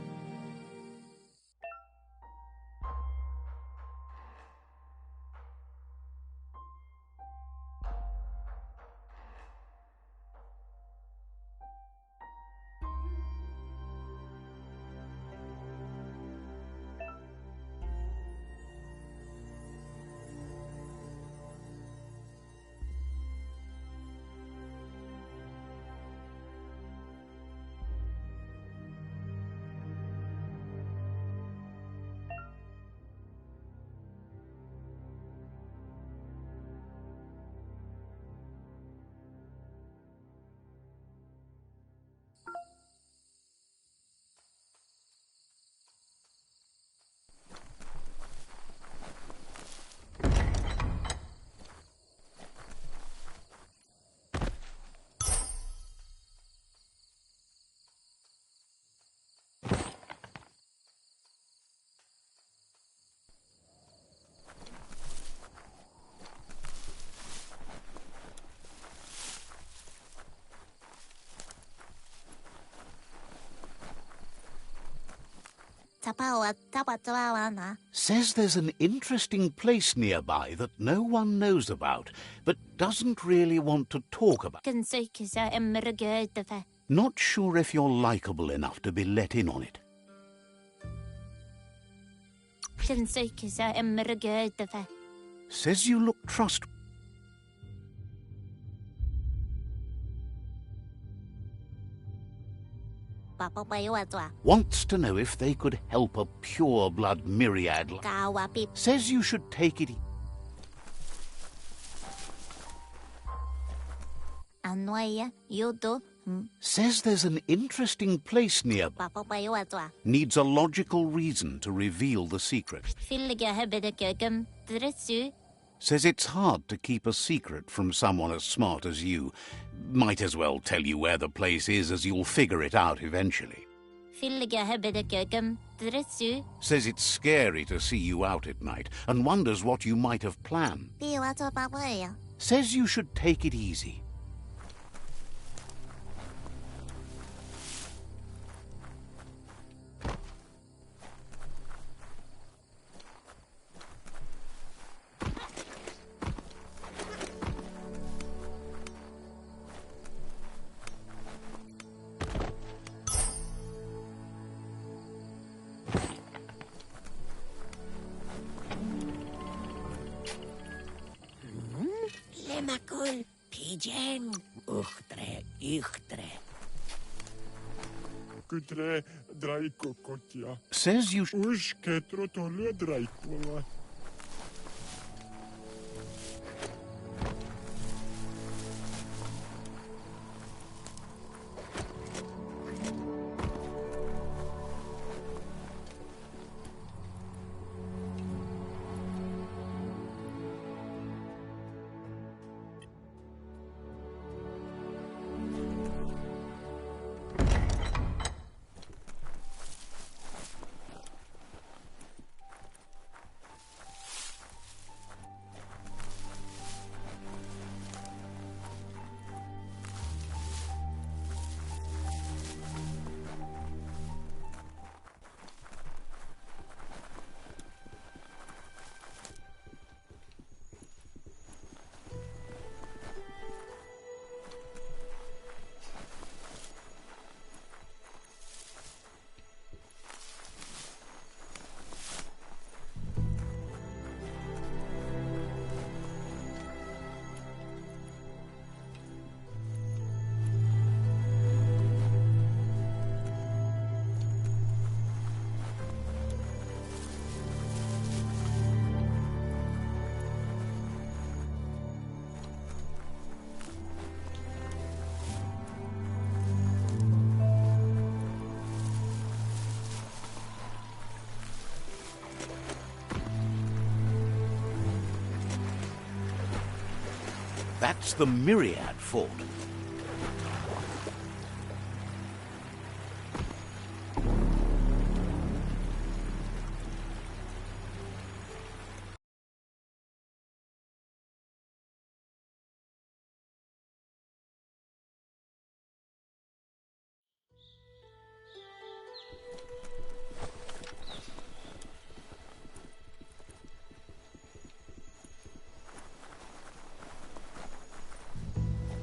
Says there's an interesting place nearby that no one knows about, but doesn't really want to talk about. Not sure if you're likable enough to be let in on it. Says you look trustworthy. Wants to know if they could help a pure-blood myriad. Says you should take it. Says there's an interesting place nearby. Needs a logical reason to reveal the secret. Says it's hard to keep a secret from someone as smart as you. Might as well tell you where the place is, as you'll figure it out eventually. Says it's scary to see you out at night and wonders what you might have planned. Says you should take it easy. Lemakul, pigeon, ichtre. Kutre draiko kotia. Says you Ush ketro tole draikola. That's the Myriad Fort.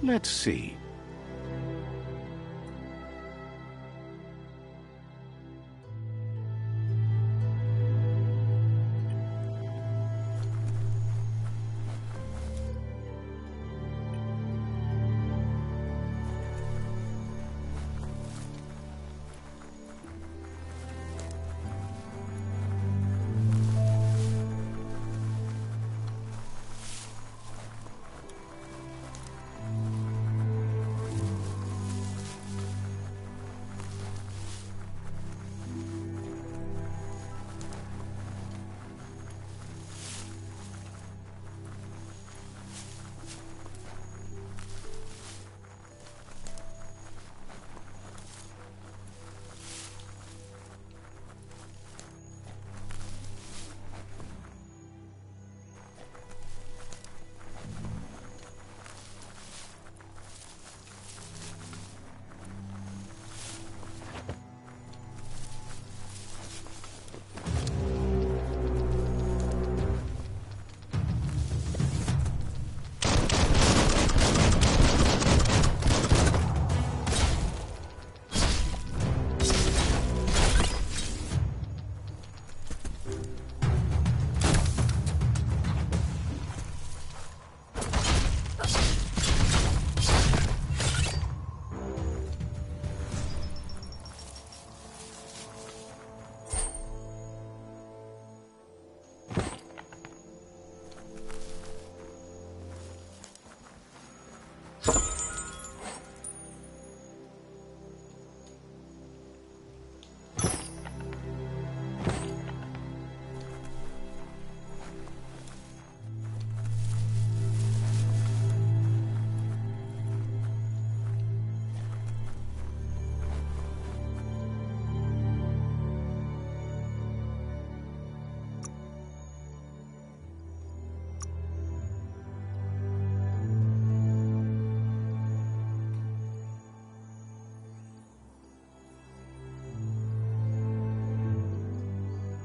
Let's see.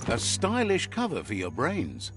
A stylish cover for your brains.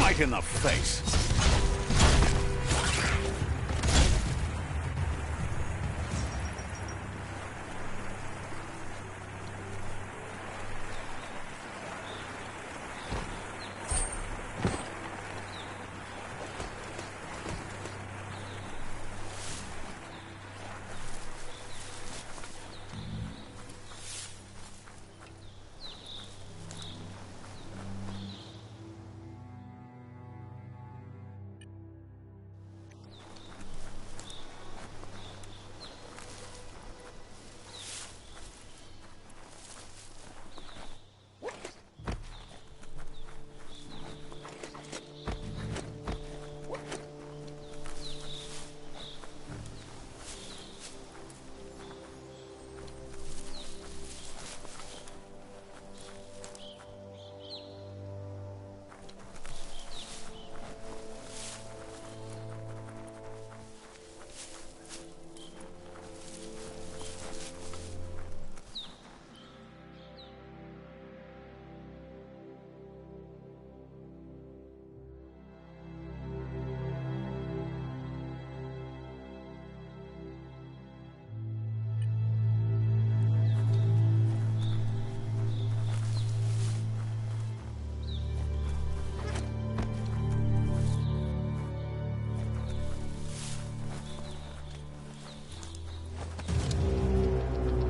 Right in the face.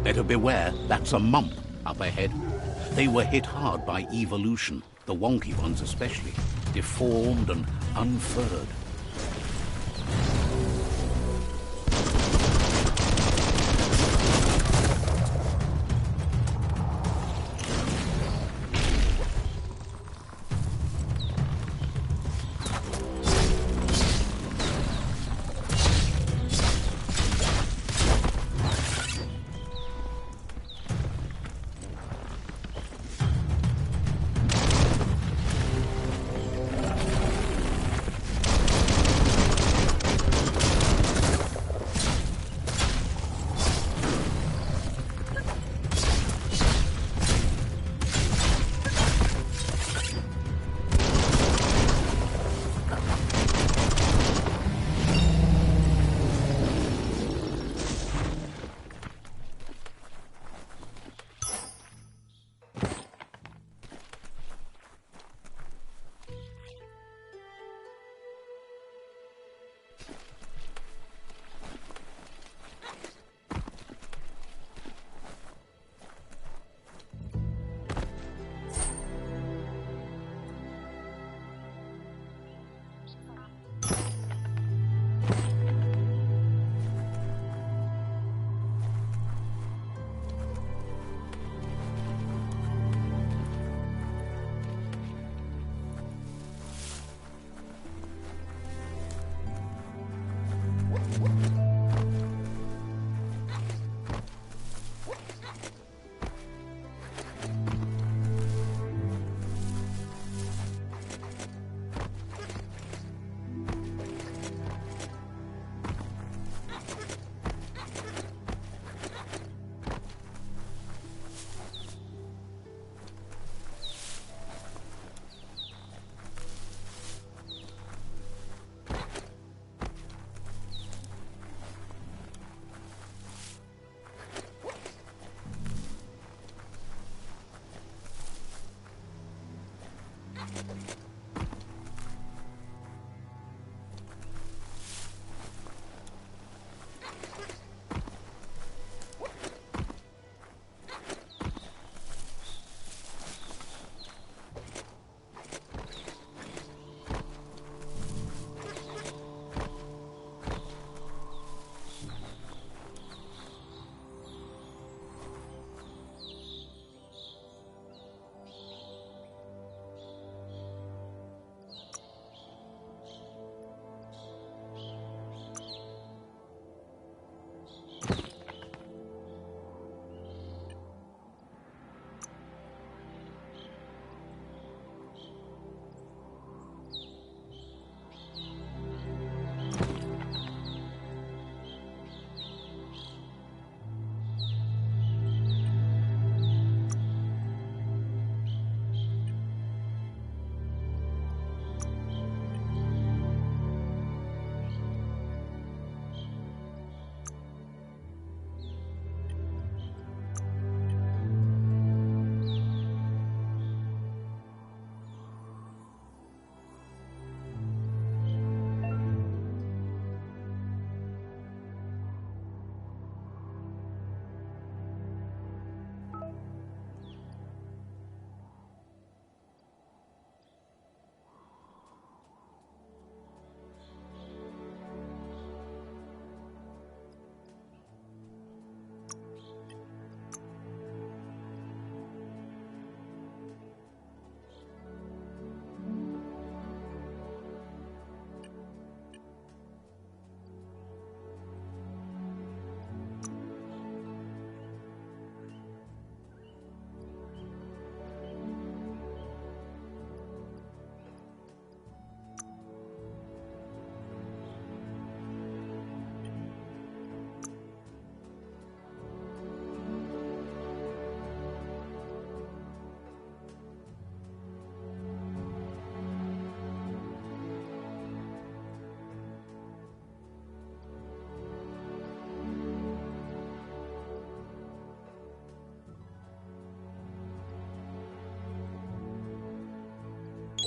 Better beware, that's a mump up ahead. They were hit hard by evolution, the wonky ones especially, deformed and unfurred.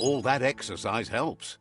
All that exercise helps.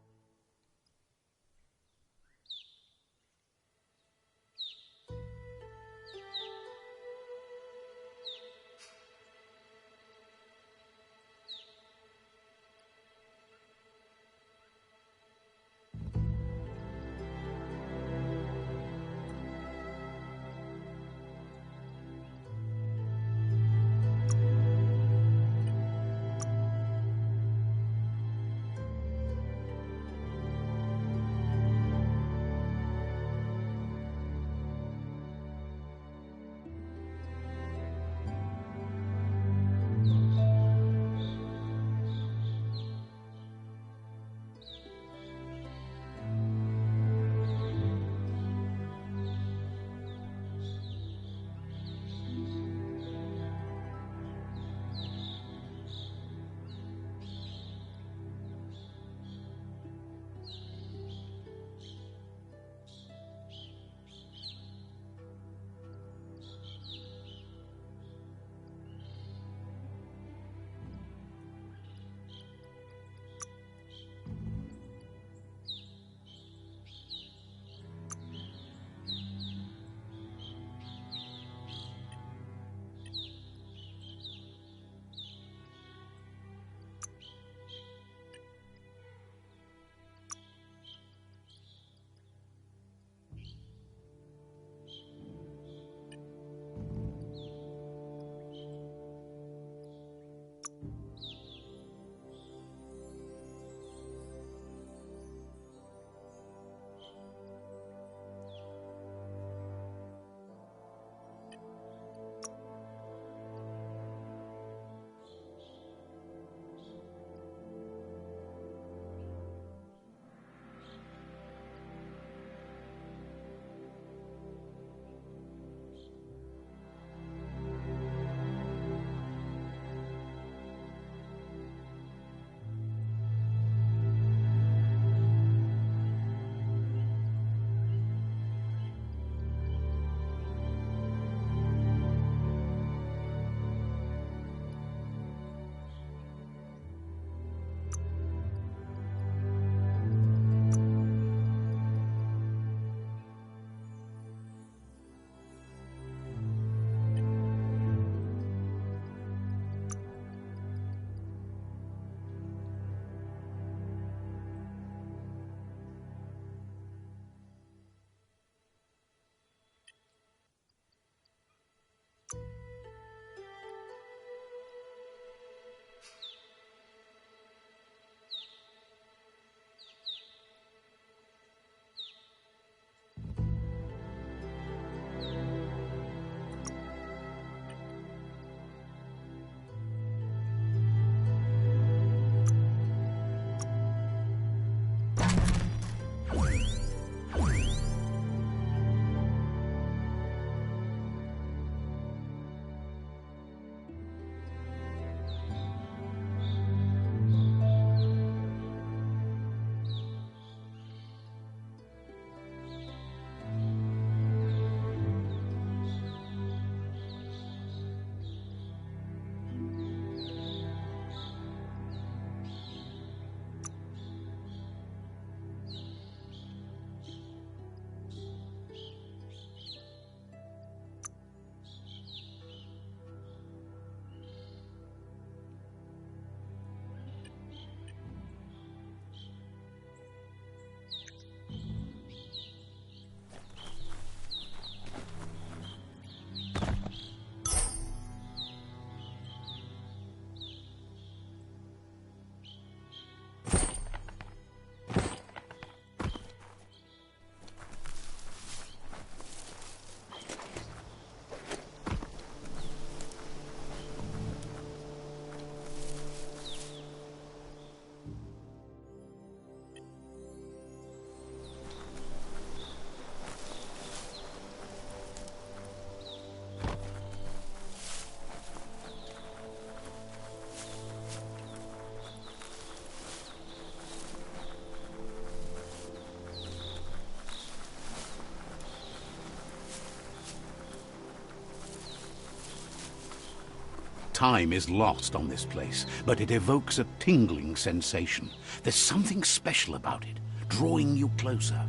time is lost on this place, but it evokes a tingling sensation. There's something special about it, drawing you closer.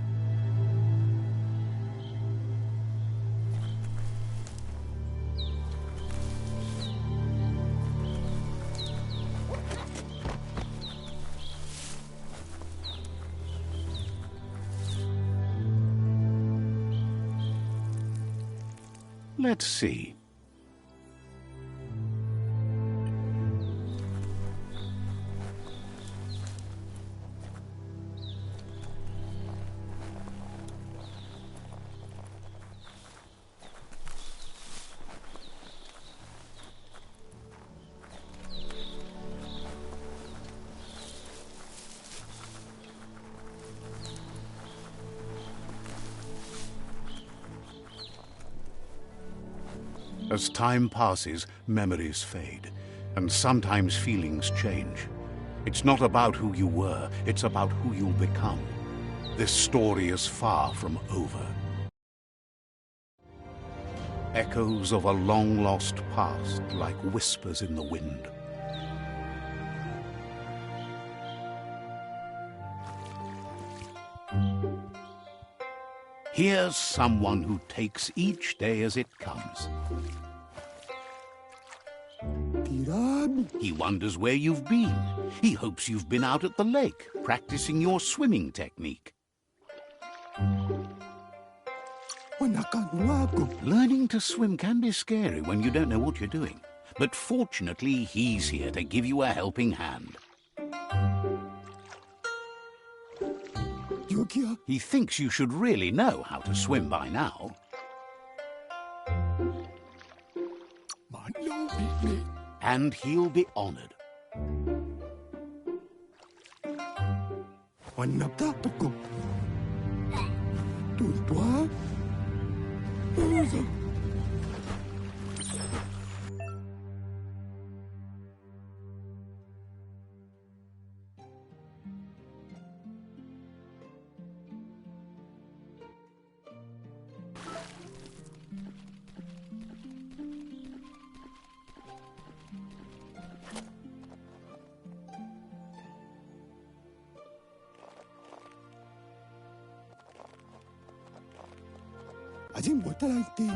Let's see. As time passes, memories fade, and sometimes feelings change. It's not about who you were, it's about who you'll become. This story is far from over. Echoes of a long-lost past, like whispers in the wind. Here's someone who takes each day as it comes. He wonders where you've been. He hopes you've been out at the lake, practicing your swimming technique. Learning to swim can be scary when you don't know what you're doing. But fortunately, he's here to give you a helping hand. He thinks you should really know how to swim by now. And he'll be honored.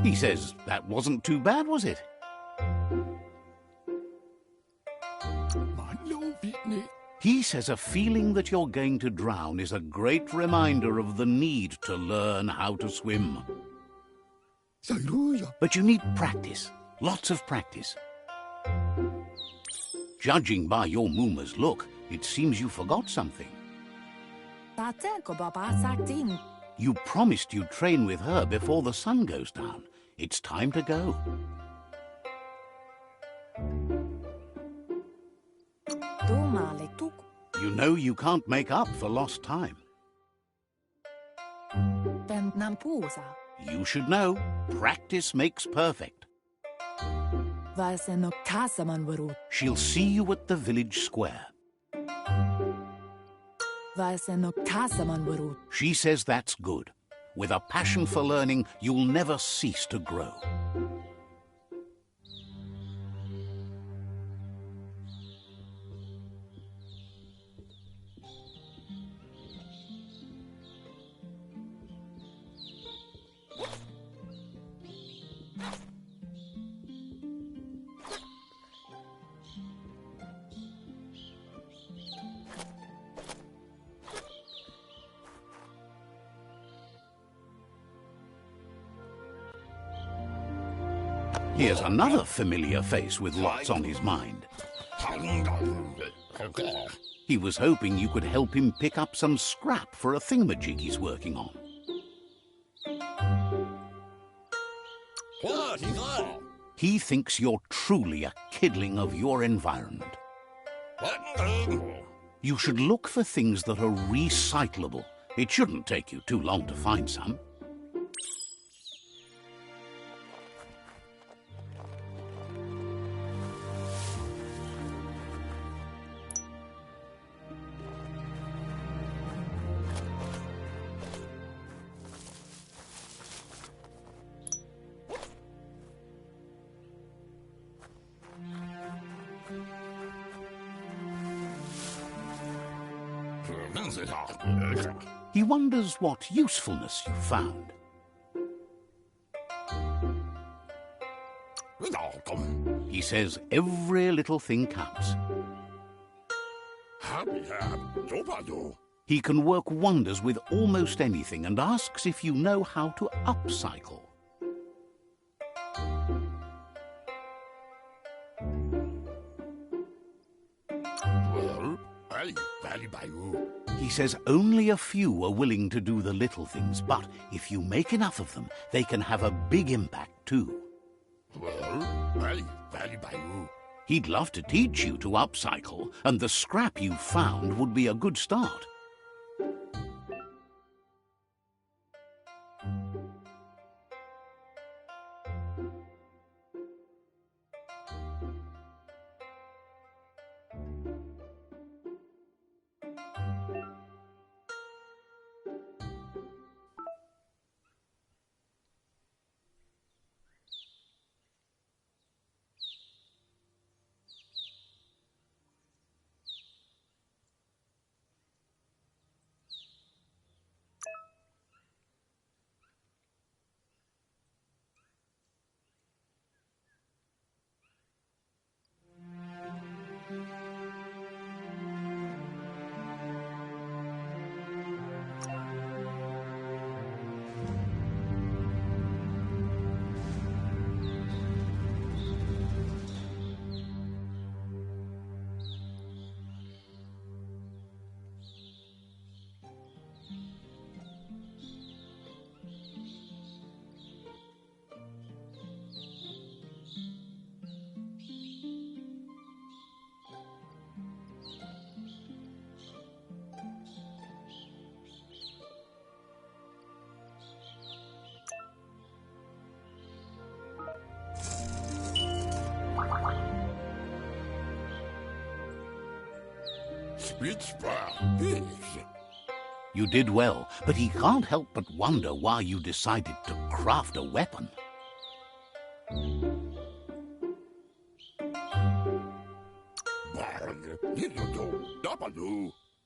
He says, that wasn't too bad, was it? He says a feeling that you're going to drown is a great reminder of the need to learn how to swim. But you need practice, lots of practice. Judging by your Muma's look, it seems you forgot something. You promised you'd train with her before the sun goes down. It's time to go. You know you can't make up for lost time. You should know, practice makes perfect. She'll see you at the village square. She says that's good. With a passion for learning, you'll never cease to grow. Here's another familiar face with lots on his mind. He was hoping you could help him pick up some scrap for a thingamajig he's working on. He thinks you're truly a kidling of your environment. You should look for things that are recyclable. It shouldn't take you too long to find some. He wonders what usefulness you found. He says every little thing counts. He can work wonders with almost anything and asks if you know how to upcycle. He says only a few are willing to do the little things, but if you make enough of them, they can have a big impact too. He'd love to teach you to upcycle, and the scrap you found would be a good start. You did well, but he can't help but wonder why you decided to craft a weapon.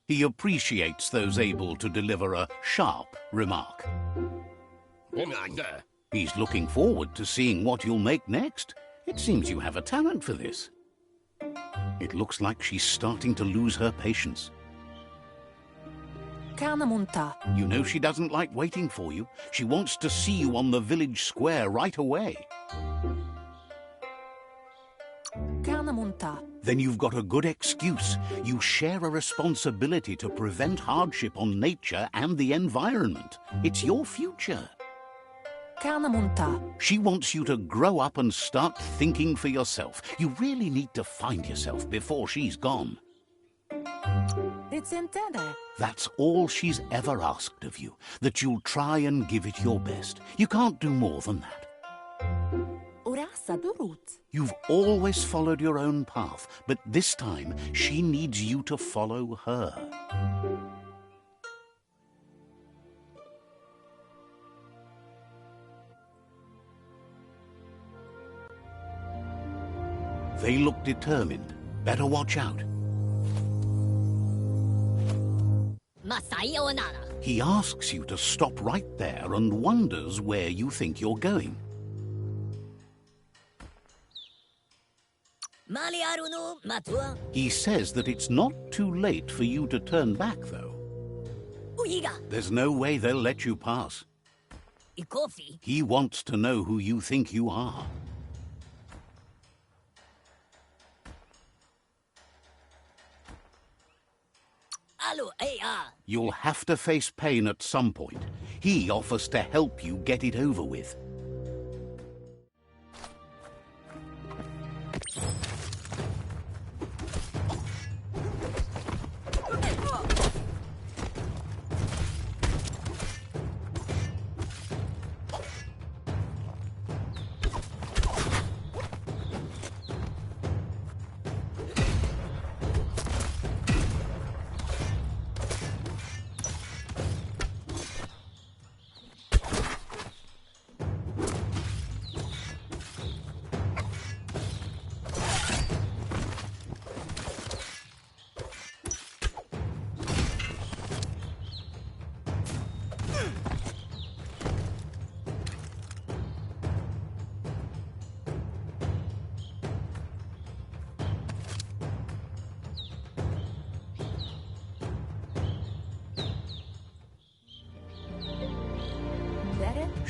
He appreciates those able to deliver a sharp remark. He's looking forward to seeing what you'll make next. It seems you have a talent for this. It looks like she's starting to lose her patience. You know she doesn't like waiting for you. She wants to see you on the village square right away. Then you've got a good excuse. You share a responsibility to prevent hardship on nature and the environment. It's your future. She wants you to grow up and start thinking for yourself. You really need to find yourself before she's gone. That's all she's ever asked of you, that you'll try and give it your best. You can't do more than that. You've always followed your own path, but this time she needs you to follow her. They look determined. Better watch out. He asks you to stop right there and wonders where you think you're going. He says that it's not too late for you to turn back, though. There's no way they'll let you pass. He wants to know who you think you are. You'll have to face pain at some point. He offers to help you get it over with.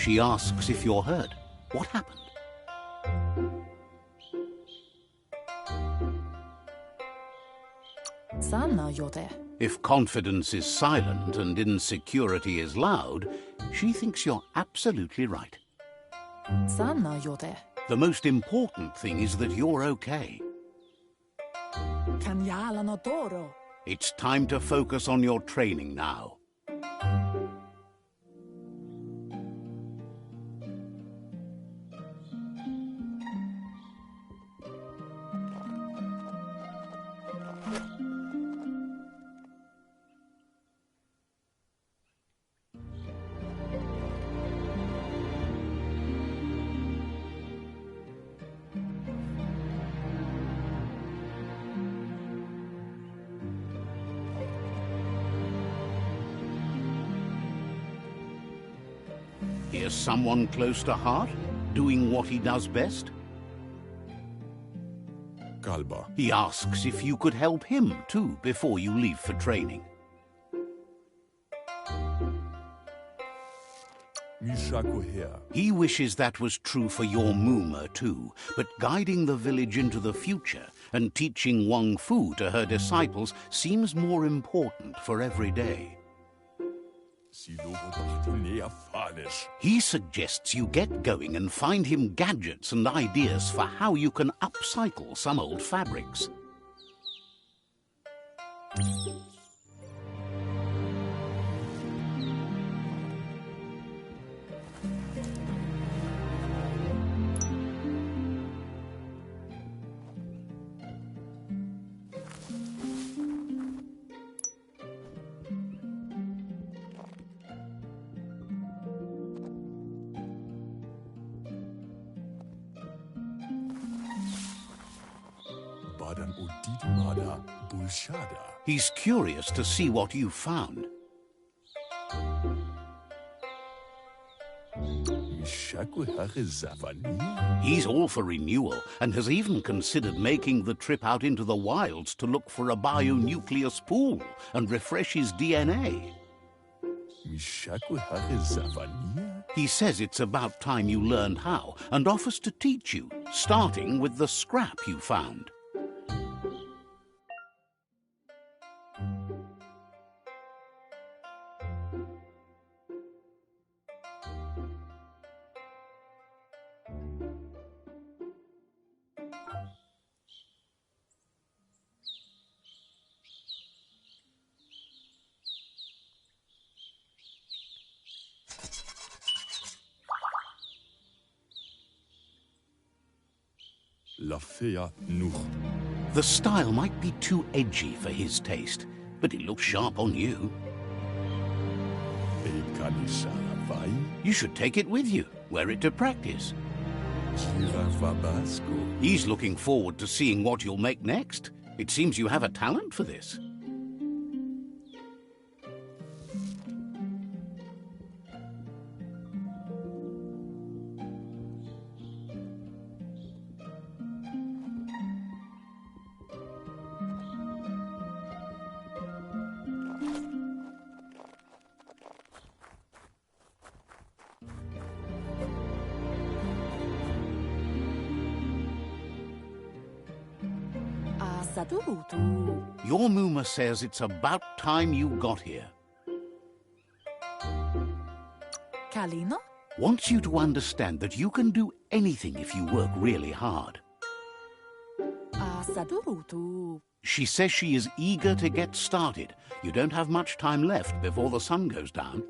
She asks if you're hurt. What happened? Sana jote. If confidence is silent and insecurity is loud, she thinks you're absolutely right. Sana jote. The most important thing is that you're okay. Kanyala no toro. It's time to focus on your training now. Here's someone close to heart, doing what he does best. Kalba. He asks if you could help him too before you leave for training. Mishaku here. He wishes that was true for your Muma too, but guiding the village into the future and teaching Wung-Fu to her disciples seems more important for every day. He suggests you get going and find him gadgets and ideas for how you can upcycle some old fabrics. He's curious to see what you found. He's all for renewal and has even considered making the trip out into the wilds to look for a bionucleus pool and refresh his DNA. He says it's about time you learned how and offers to teach you, starting with the scrap you found. The style might be too edgy for his taste, but it looks sharp on you. You should take it with you, wear it to practice. He's looking forward to seeing what you'll make next. It seems you have a talent for this. Your Muma says it's about time you got here. Kalino? Wants you to understand that you can do anything if you work really hard. She says she is eager to get started. You don't have much time left before the sun goes down.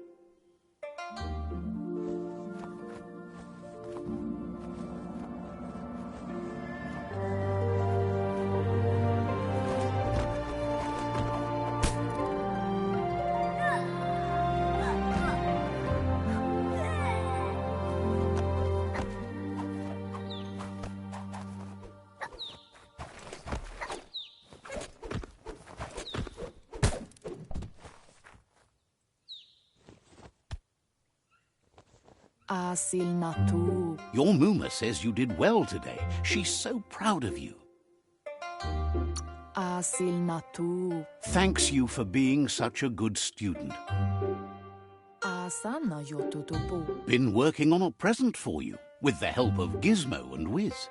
Your Muma says you did well today. She's so proud of you. Thanks you for being such a good student. Asana yotutupu. Been working on a present for you, with the help of Gizmo and Wiz.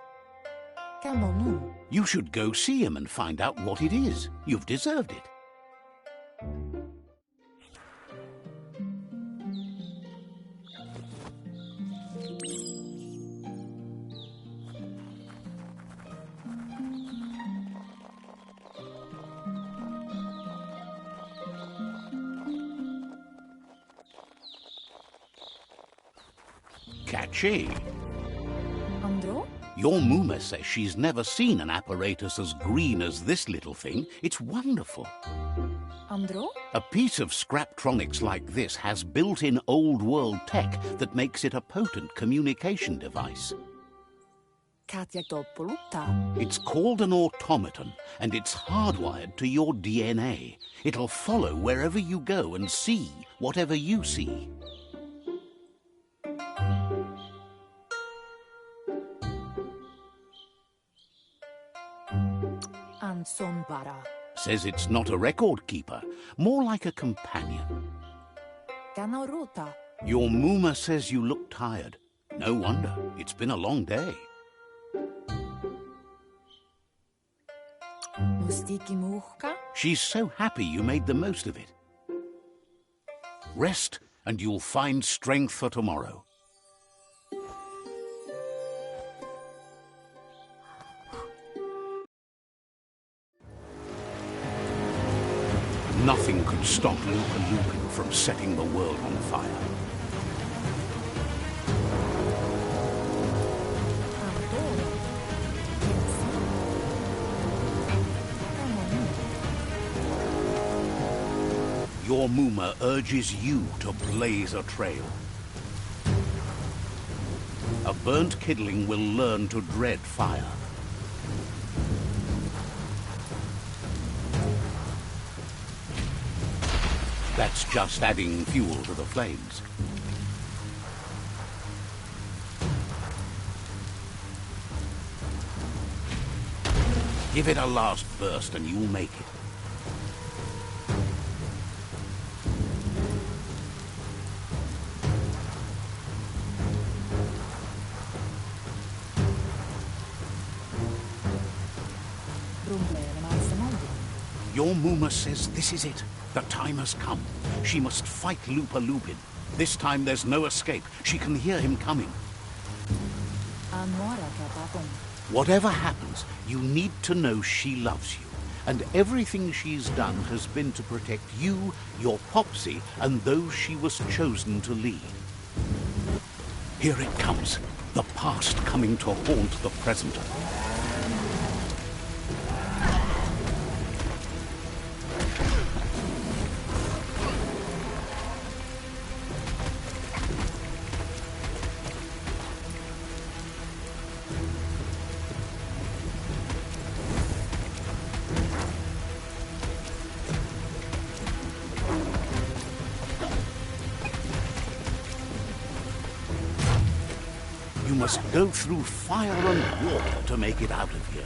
Kamonu. You should go see him and find out what it is. You've deserved it. Catchy. Andro? Your Muma says she's never seen an apparatus as green as this little thing. It's wonderful. Andro? A piece of Scraptronics like this has built-in old-world tech that makes it a potent communication device. Katjagtopulutta. It's called an automaton, and it's hardwired to your DNA. It'll follow wherever you go and see whatever you see. Ansonbara. Says it's not a record keeper, more like a companion. Kanaruta. Your Muma says you look tired. No wonder. It's been a long day. Mustiki muhka. She's so happy you made the most of it. Rest, and you'll find strength for tomorrow. Nothing could stop Lupin from setting the world on fire. Your Muma urges you to blaze a trail. A burnt kidling will learn to dread fire. That's just adding fuel to the flames. Give it a last burst and you'll make it. Your Muma says this is it. The time has come. She must fight Lupin. This time there's no escape. She can hear him coming. Whatever happens, you need to know she loves you. And everything she's done has been to protect you, your Popsy, and those she was chosen to lead. Here it comes. The past coming to haunt the present. You must go through fire and water to make it out of here.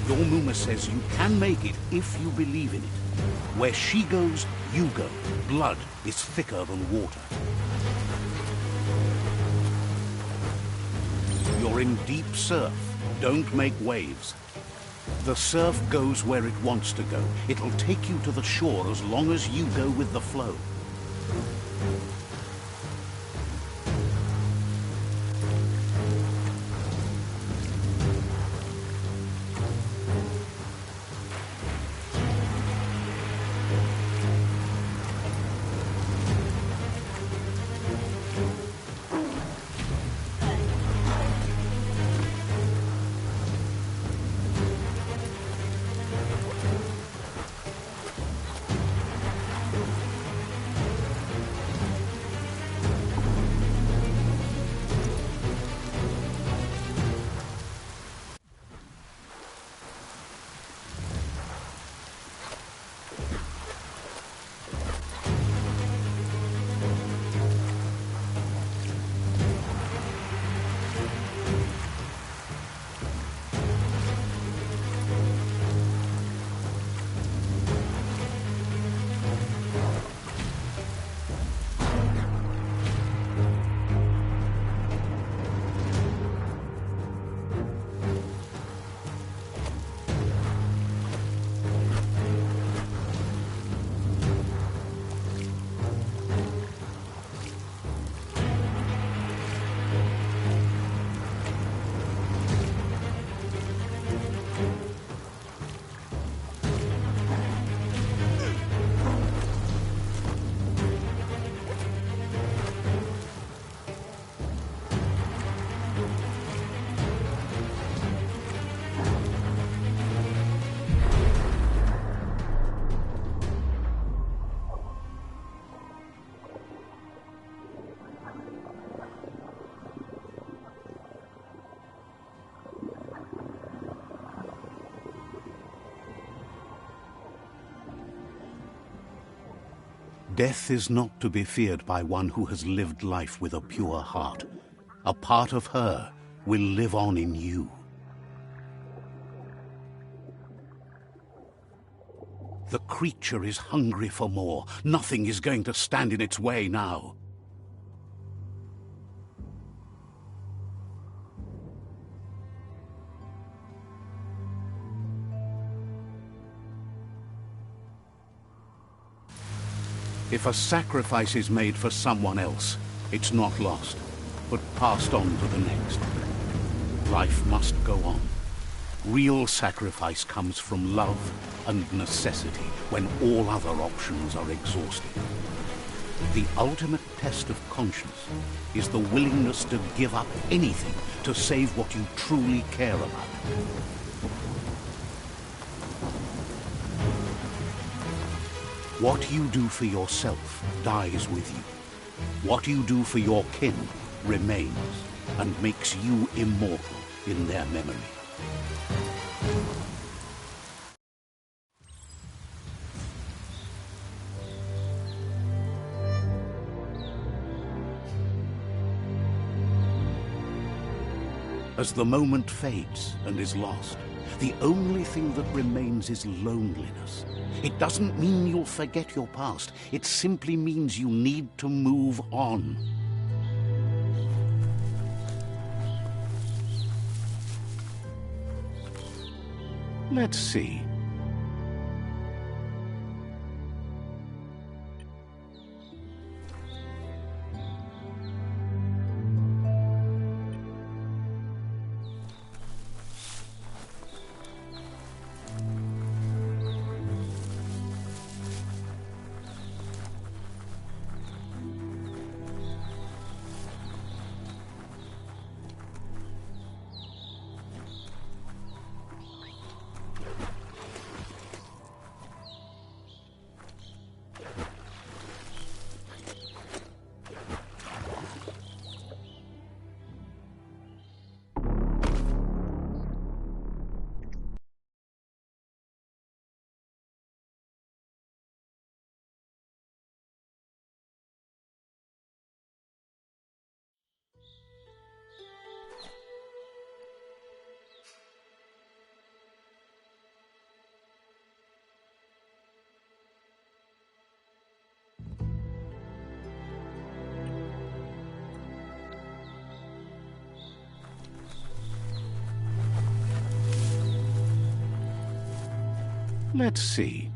Your Muma says you can make it if you believe in it. Where she goes, you go. Blood is thicker than water. You're in deep surf. Don't make waves. The surf goes where it wants to go. It'll take you to the shore as long as you go with the flow. Death is not to be feared by one who has lived life with a pure heart. A part of her will live on in you. The creature is hungry for more. Nothing is going to stand in its way now. If a sacrifice is made for someone else, it's not lost, but passed on to the next. Life must go on. Real sacrifice comes from love and necessity when all other options are exhausted. The ultimate test of conscience is the willingness to give up anything to save what you truly care about. What you do for yourself dies with you. What you do for your kin remains and makes you immortal in their memory. As the moment fades and is lost, the only thing that remains is loneliness. It doesn't mean you'll forget your past. It simply means you need to move on. Let's see. Let's see.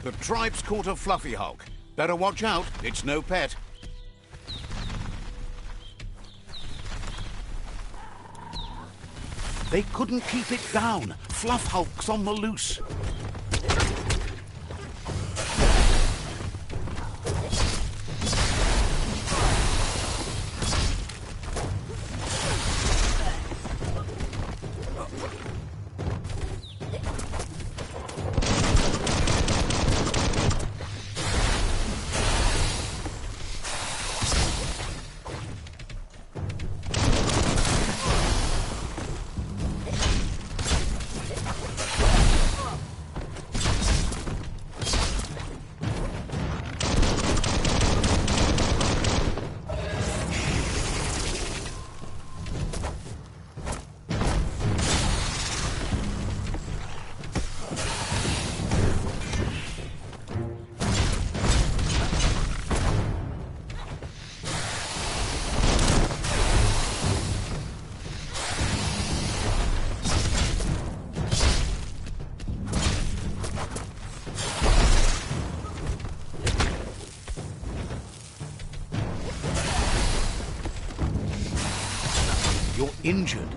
The tribe's caught a fluffy hulk. Better watch out, it's no pet. They couldn't keep it down. Fluff hulk's on the loose. injured.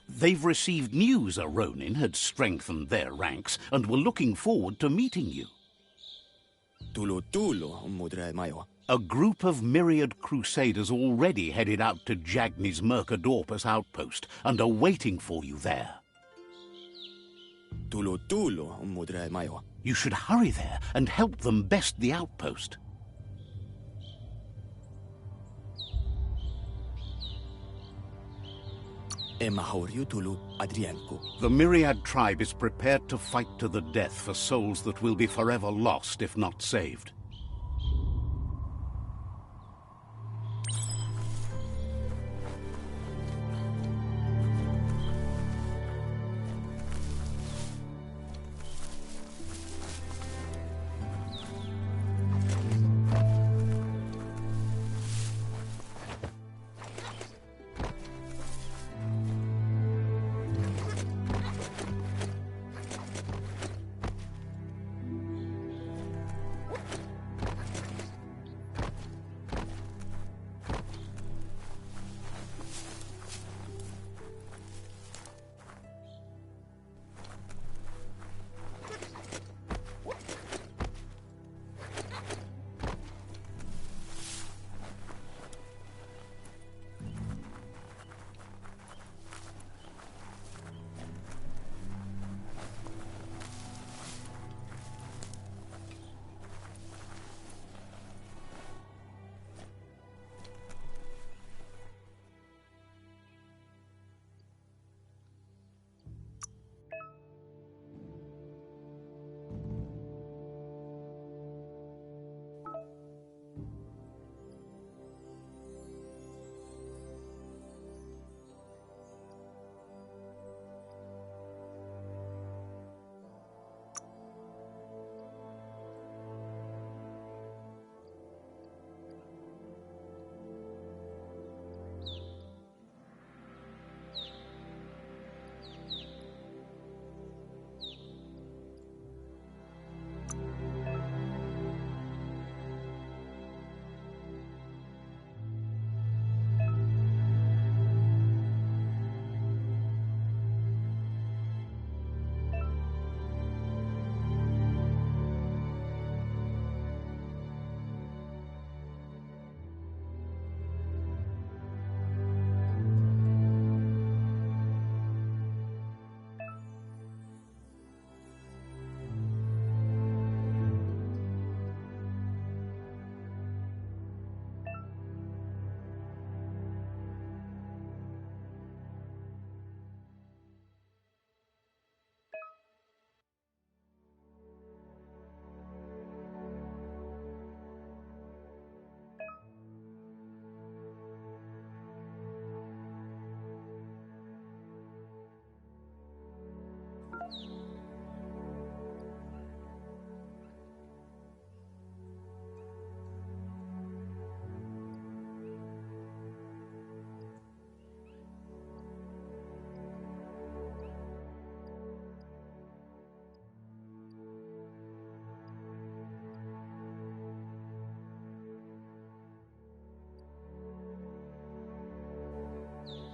They've received news a Ronin had strengthened their ranks and were looking forward to meeting you. A group of myriad crusaders already headed out to Jagni's Mercadorpus outpost and are waiting for you there. You should hurry there and help them best the outpost. The Myriad tribe is prepared to fight to the death for souls that will be forever lost if not saved.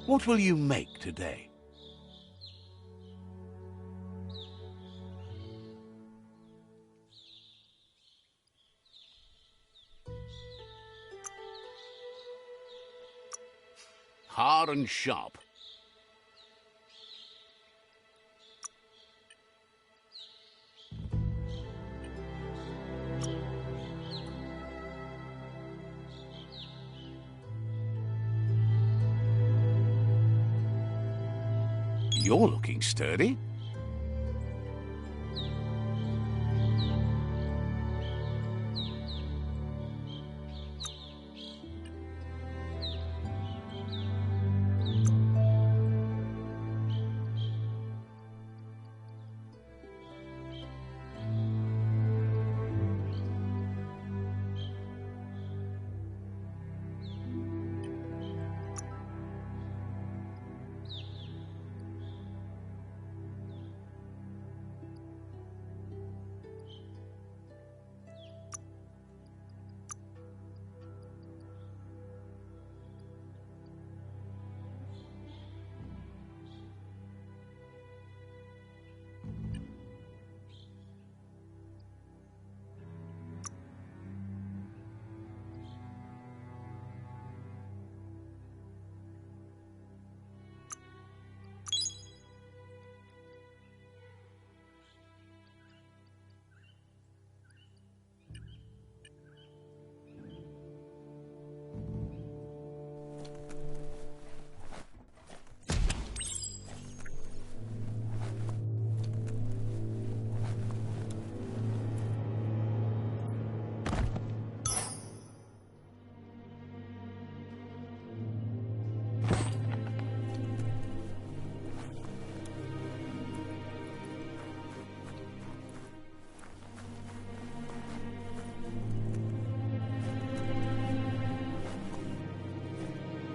What will you make today? far and sharp. You're looking sturdy.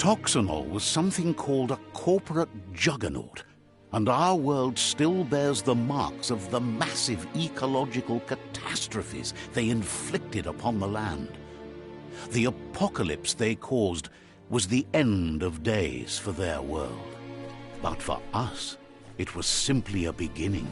Toxanol was something called a corporate juggernaut, and our world still bears the marks of the massive ecological catastrophes they inflicted upon the land. The apocalypse they caused was the end of days for their world. But for us, it was simply a beginning.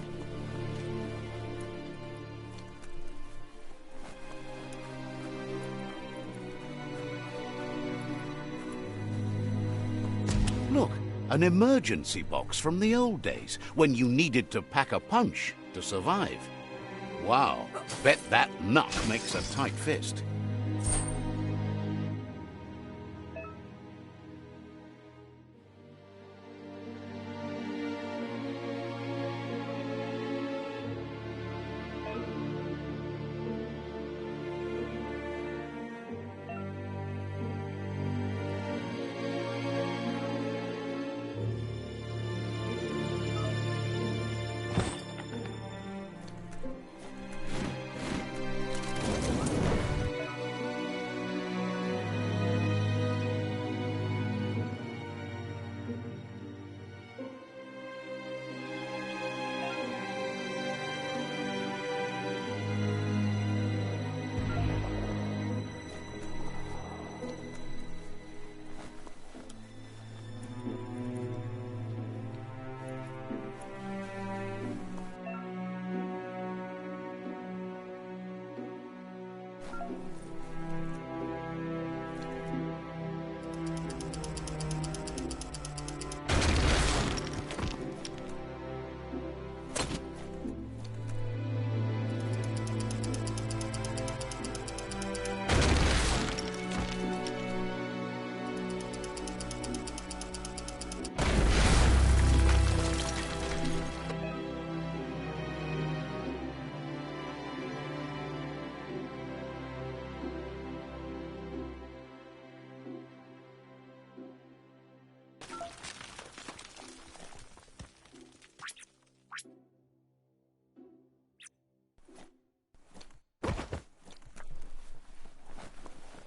Look, an emergency box from the old days, when you needed to pack a punch to survive. Wow, bet that nut makes a tight fist.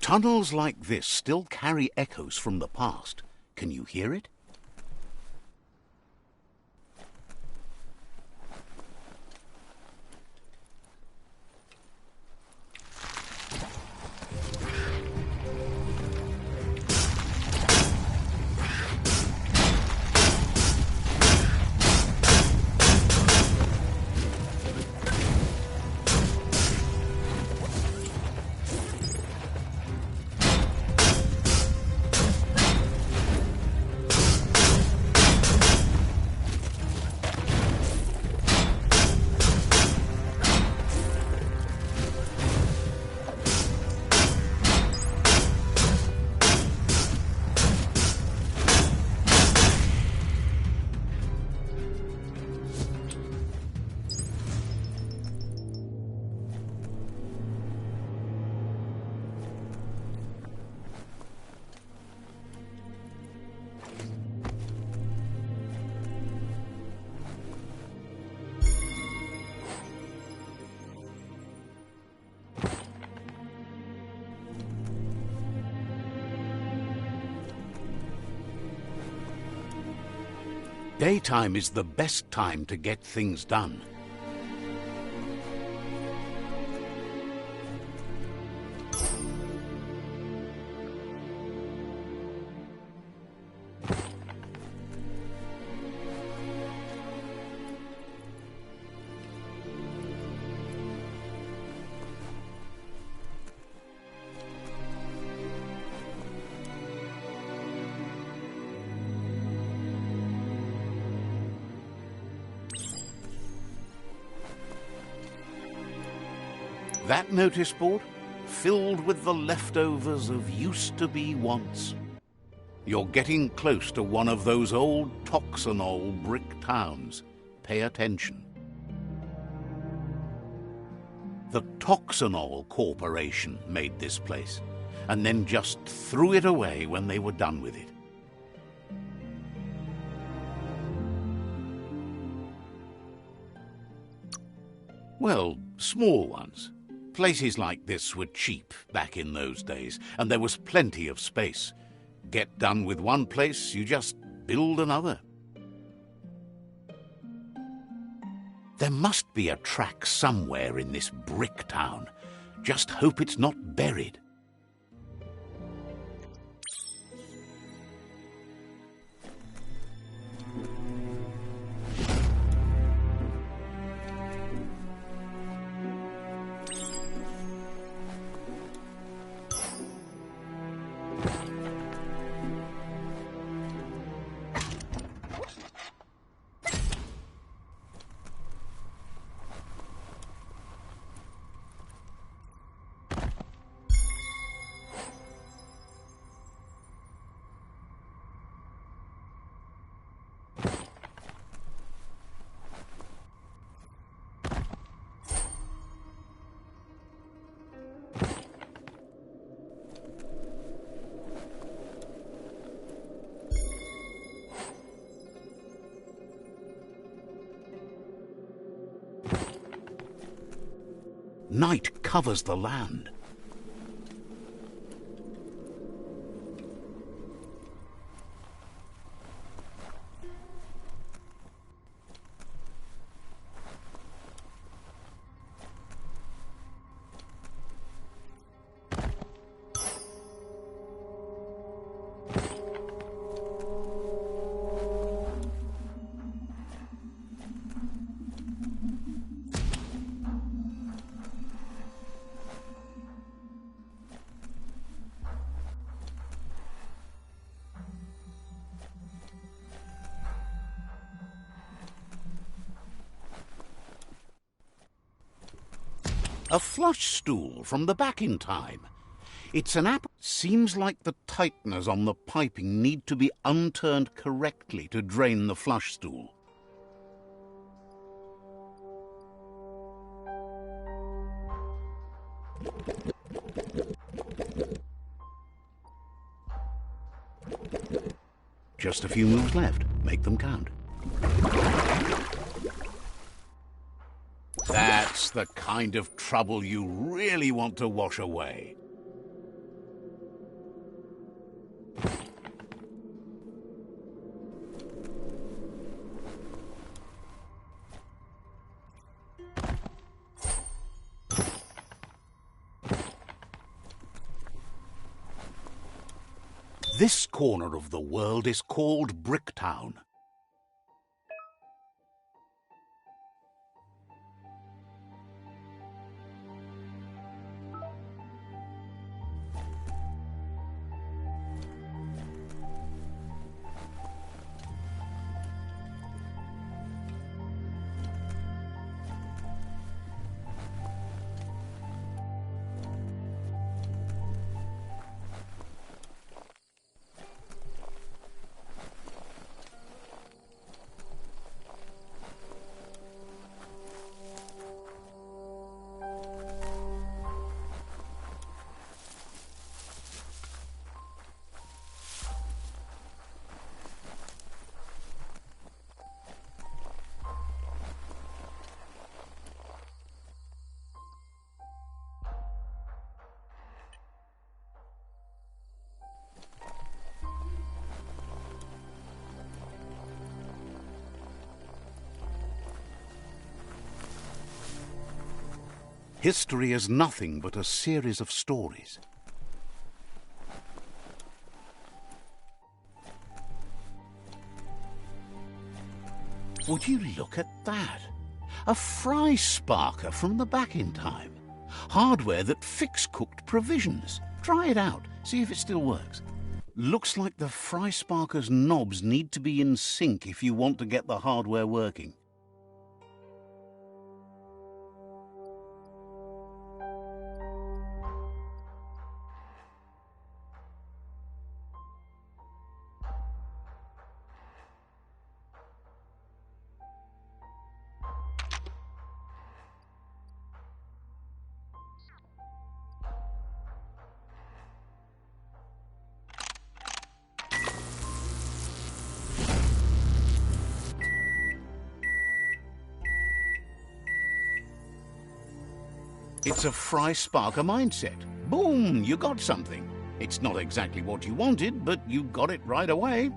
Tunnels like this still carry echoes from the past. Can you hear it? Daytime is the best time to get things done. That notice board? Filled with the leftovers of used-to-be wants. You're getting close to one of those old toxanol brick towns. Pay attention. The Toxanol Corporation made this place, and then just threw it away when they were done with it. Well, small ones. Places like this were cheap back in those days, and there was plenty of space. Get done with one place, you just build another. There must be a track somewhere in this brick town. Just hope it's not buried. Night covers the land. A flush stool from the back in time. It's an app. Seems like the tighteners on the piping need to be unturned correctly to drain the flush stool. Just a few moves left. Make them count. That's the kind of trouble you really want to wash away. This corner of the world is called Bricktown. History is nothing but a series of stories. Would you look at that? A fry sparker from the back in time. Hardware that fix-cooked provisions. Try it out, see if it still works. Looks like the fry sparker's knobs need to be in sync if you want to get the hardware working. It's a fry sparker mindset. Boom, you got something. It's not exactly what you wanted, but you got it right away.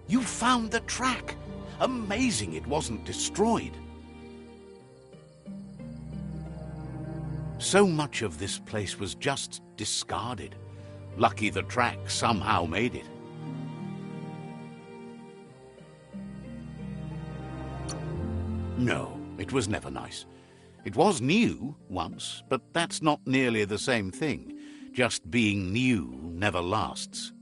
You found the track! Amazing it wasn't destroyed. So much of this place was just discarded. Lucky the track somehow made it. No, it was never nice. It was new once, but that's not nearly the same thing. Just being new never lasts.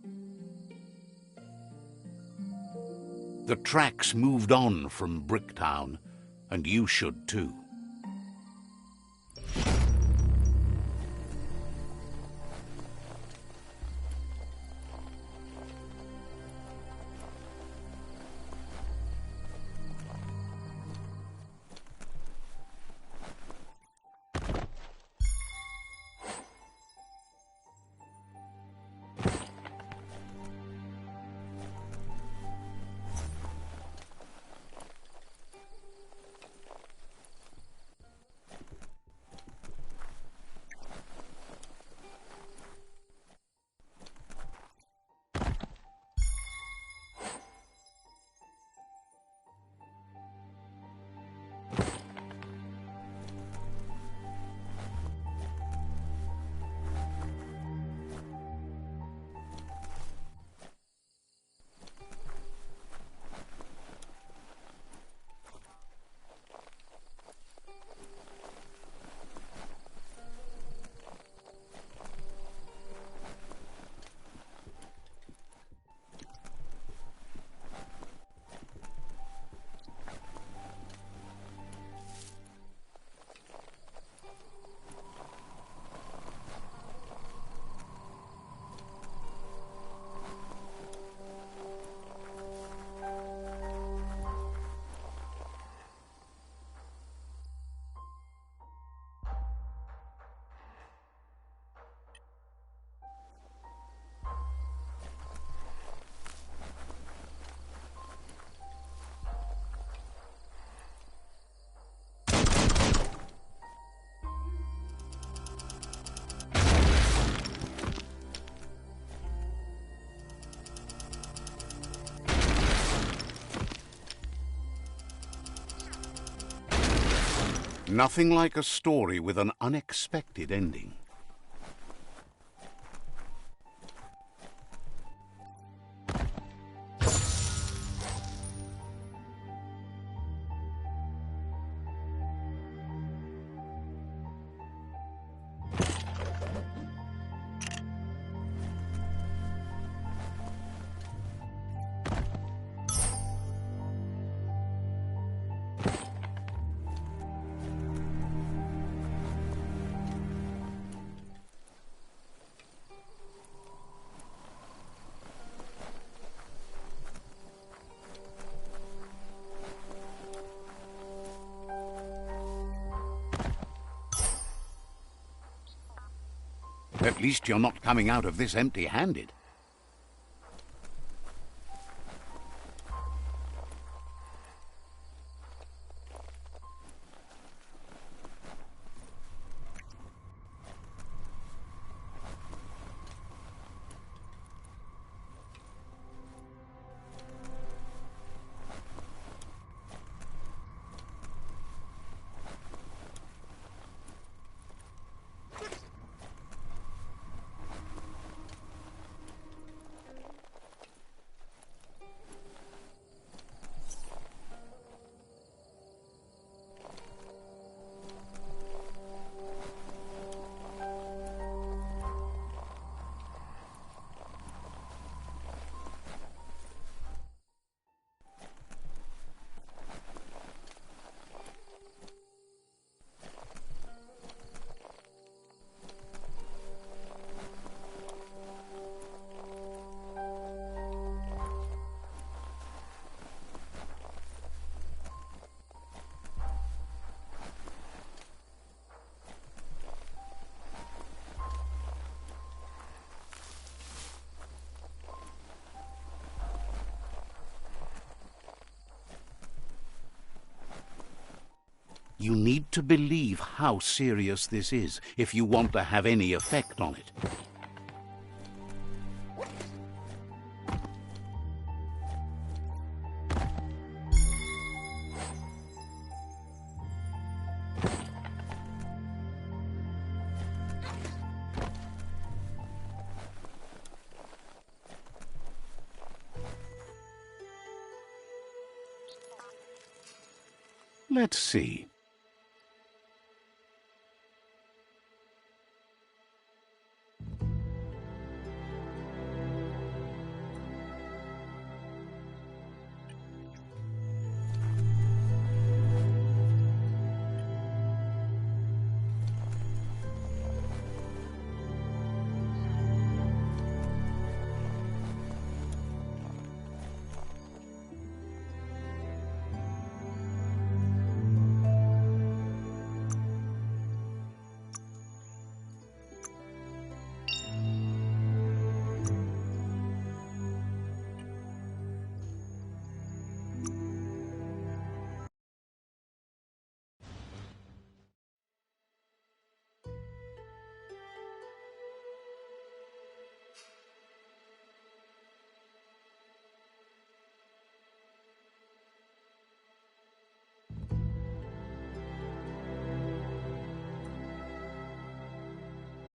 The tracks moved on from Bricktown, and you should too. Nothing like a story with an unexpected ending. At least you're not coming out of this empty-handed. You need to believe how serious this is if you want to have any effect on it. Let's see.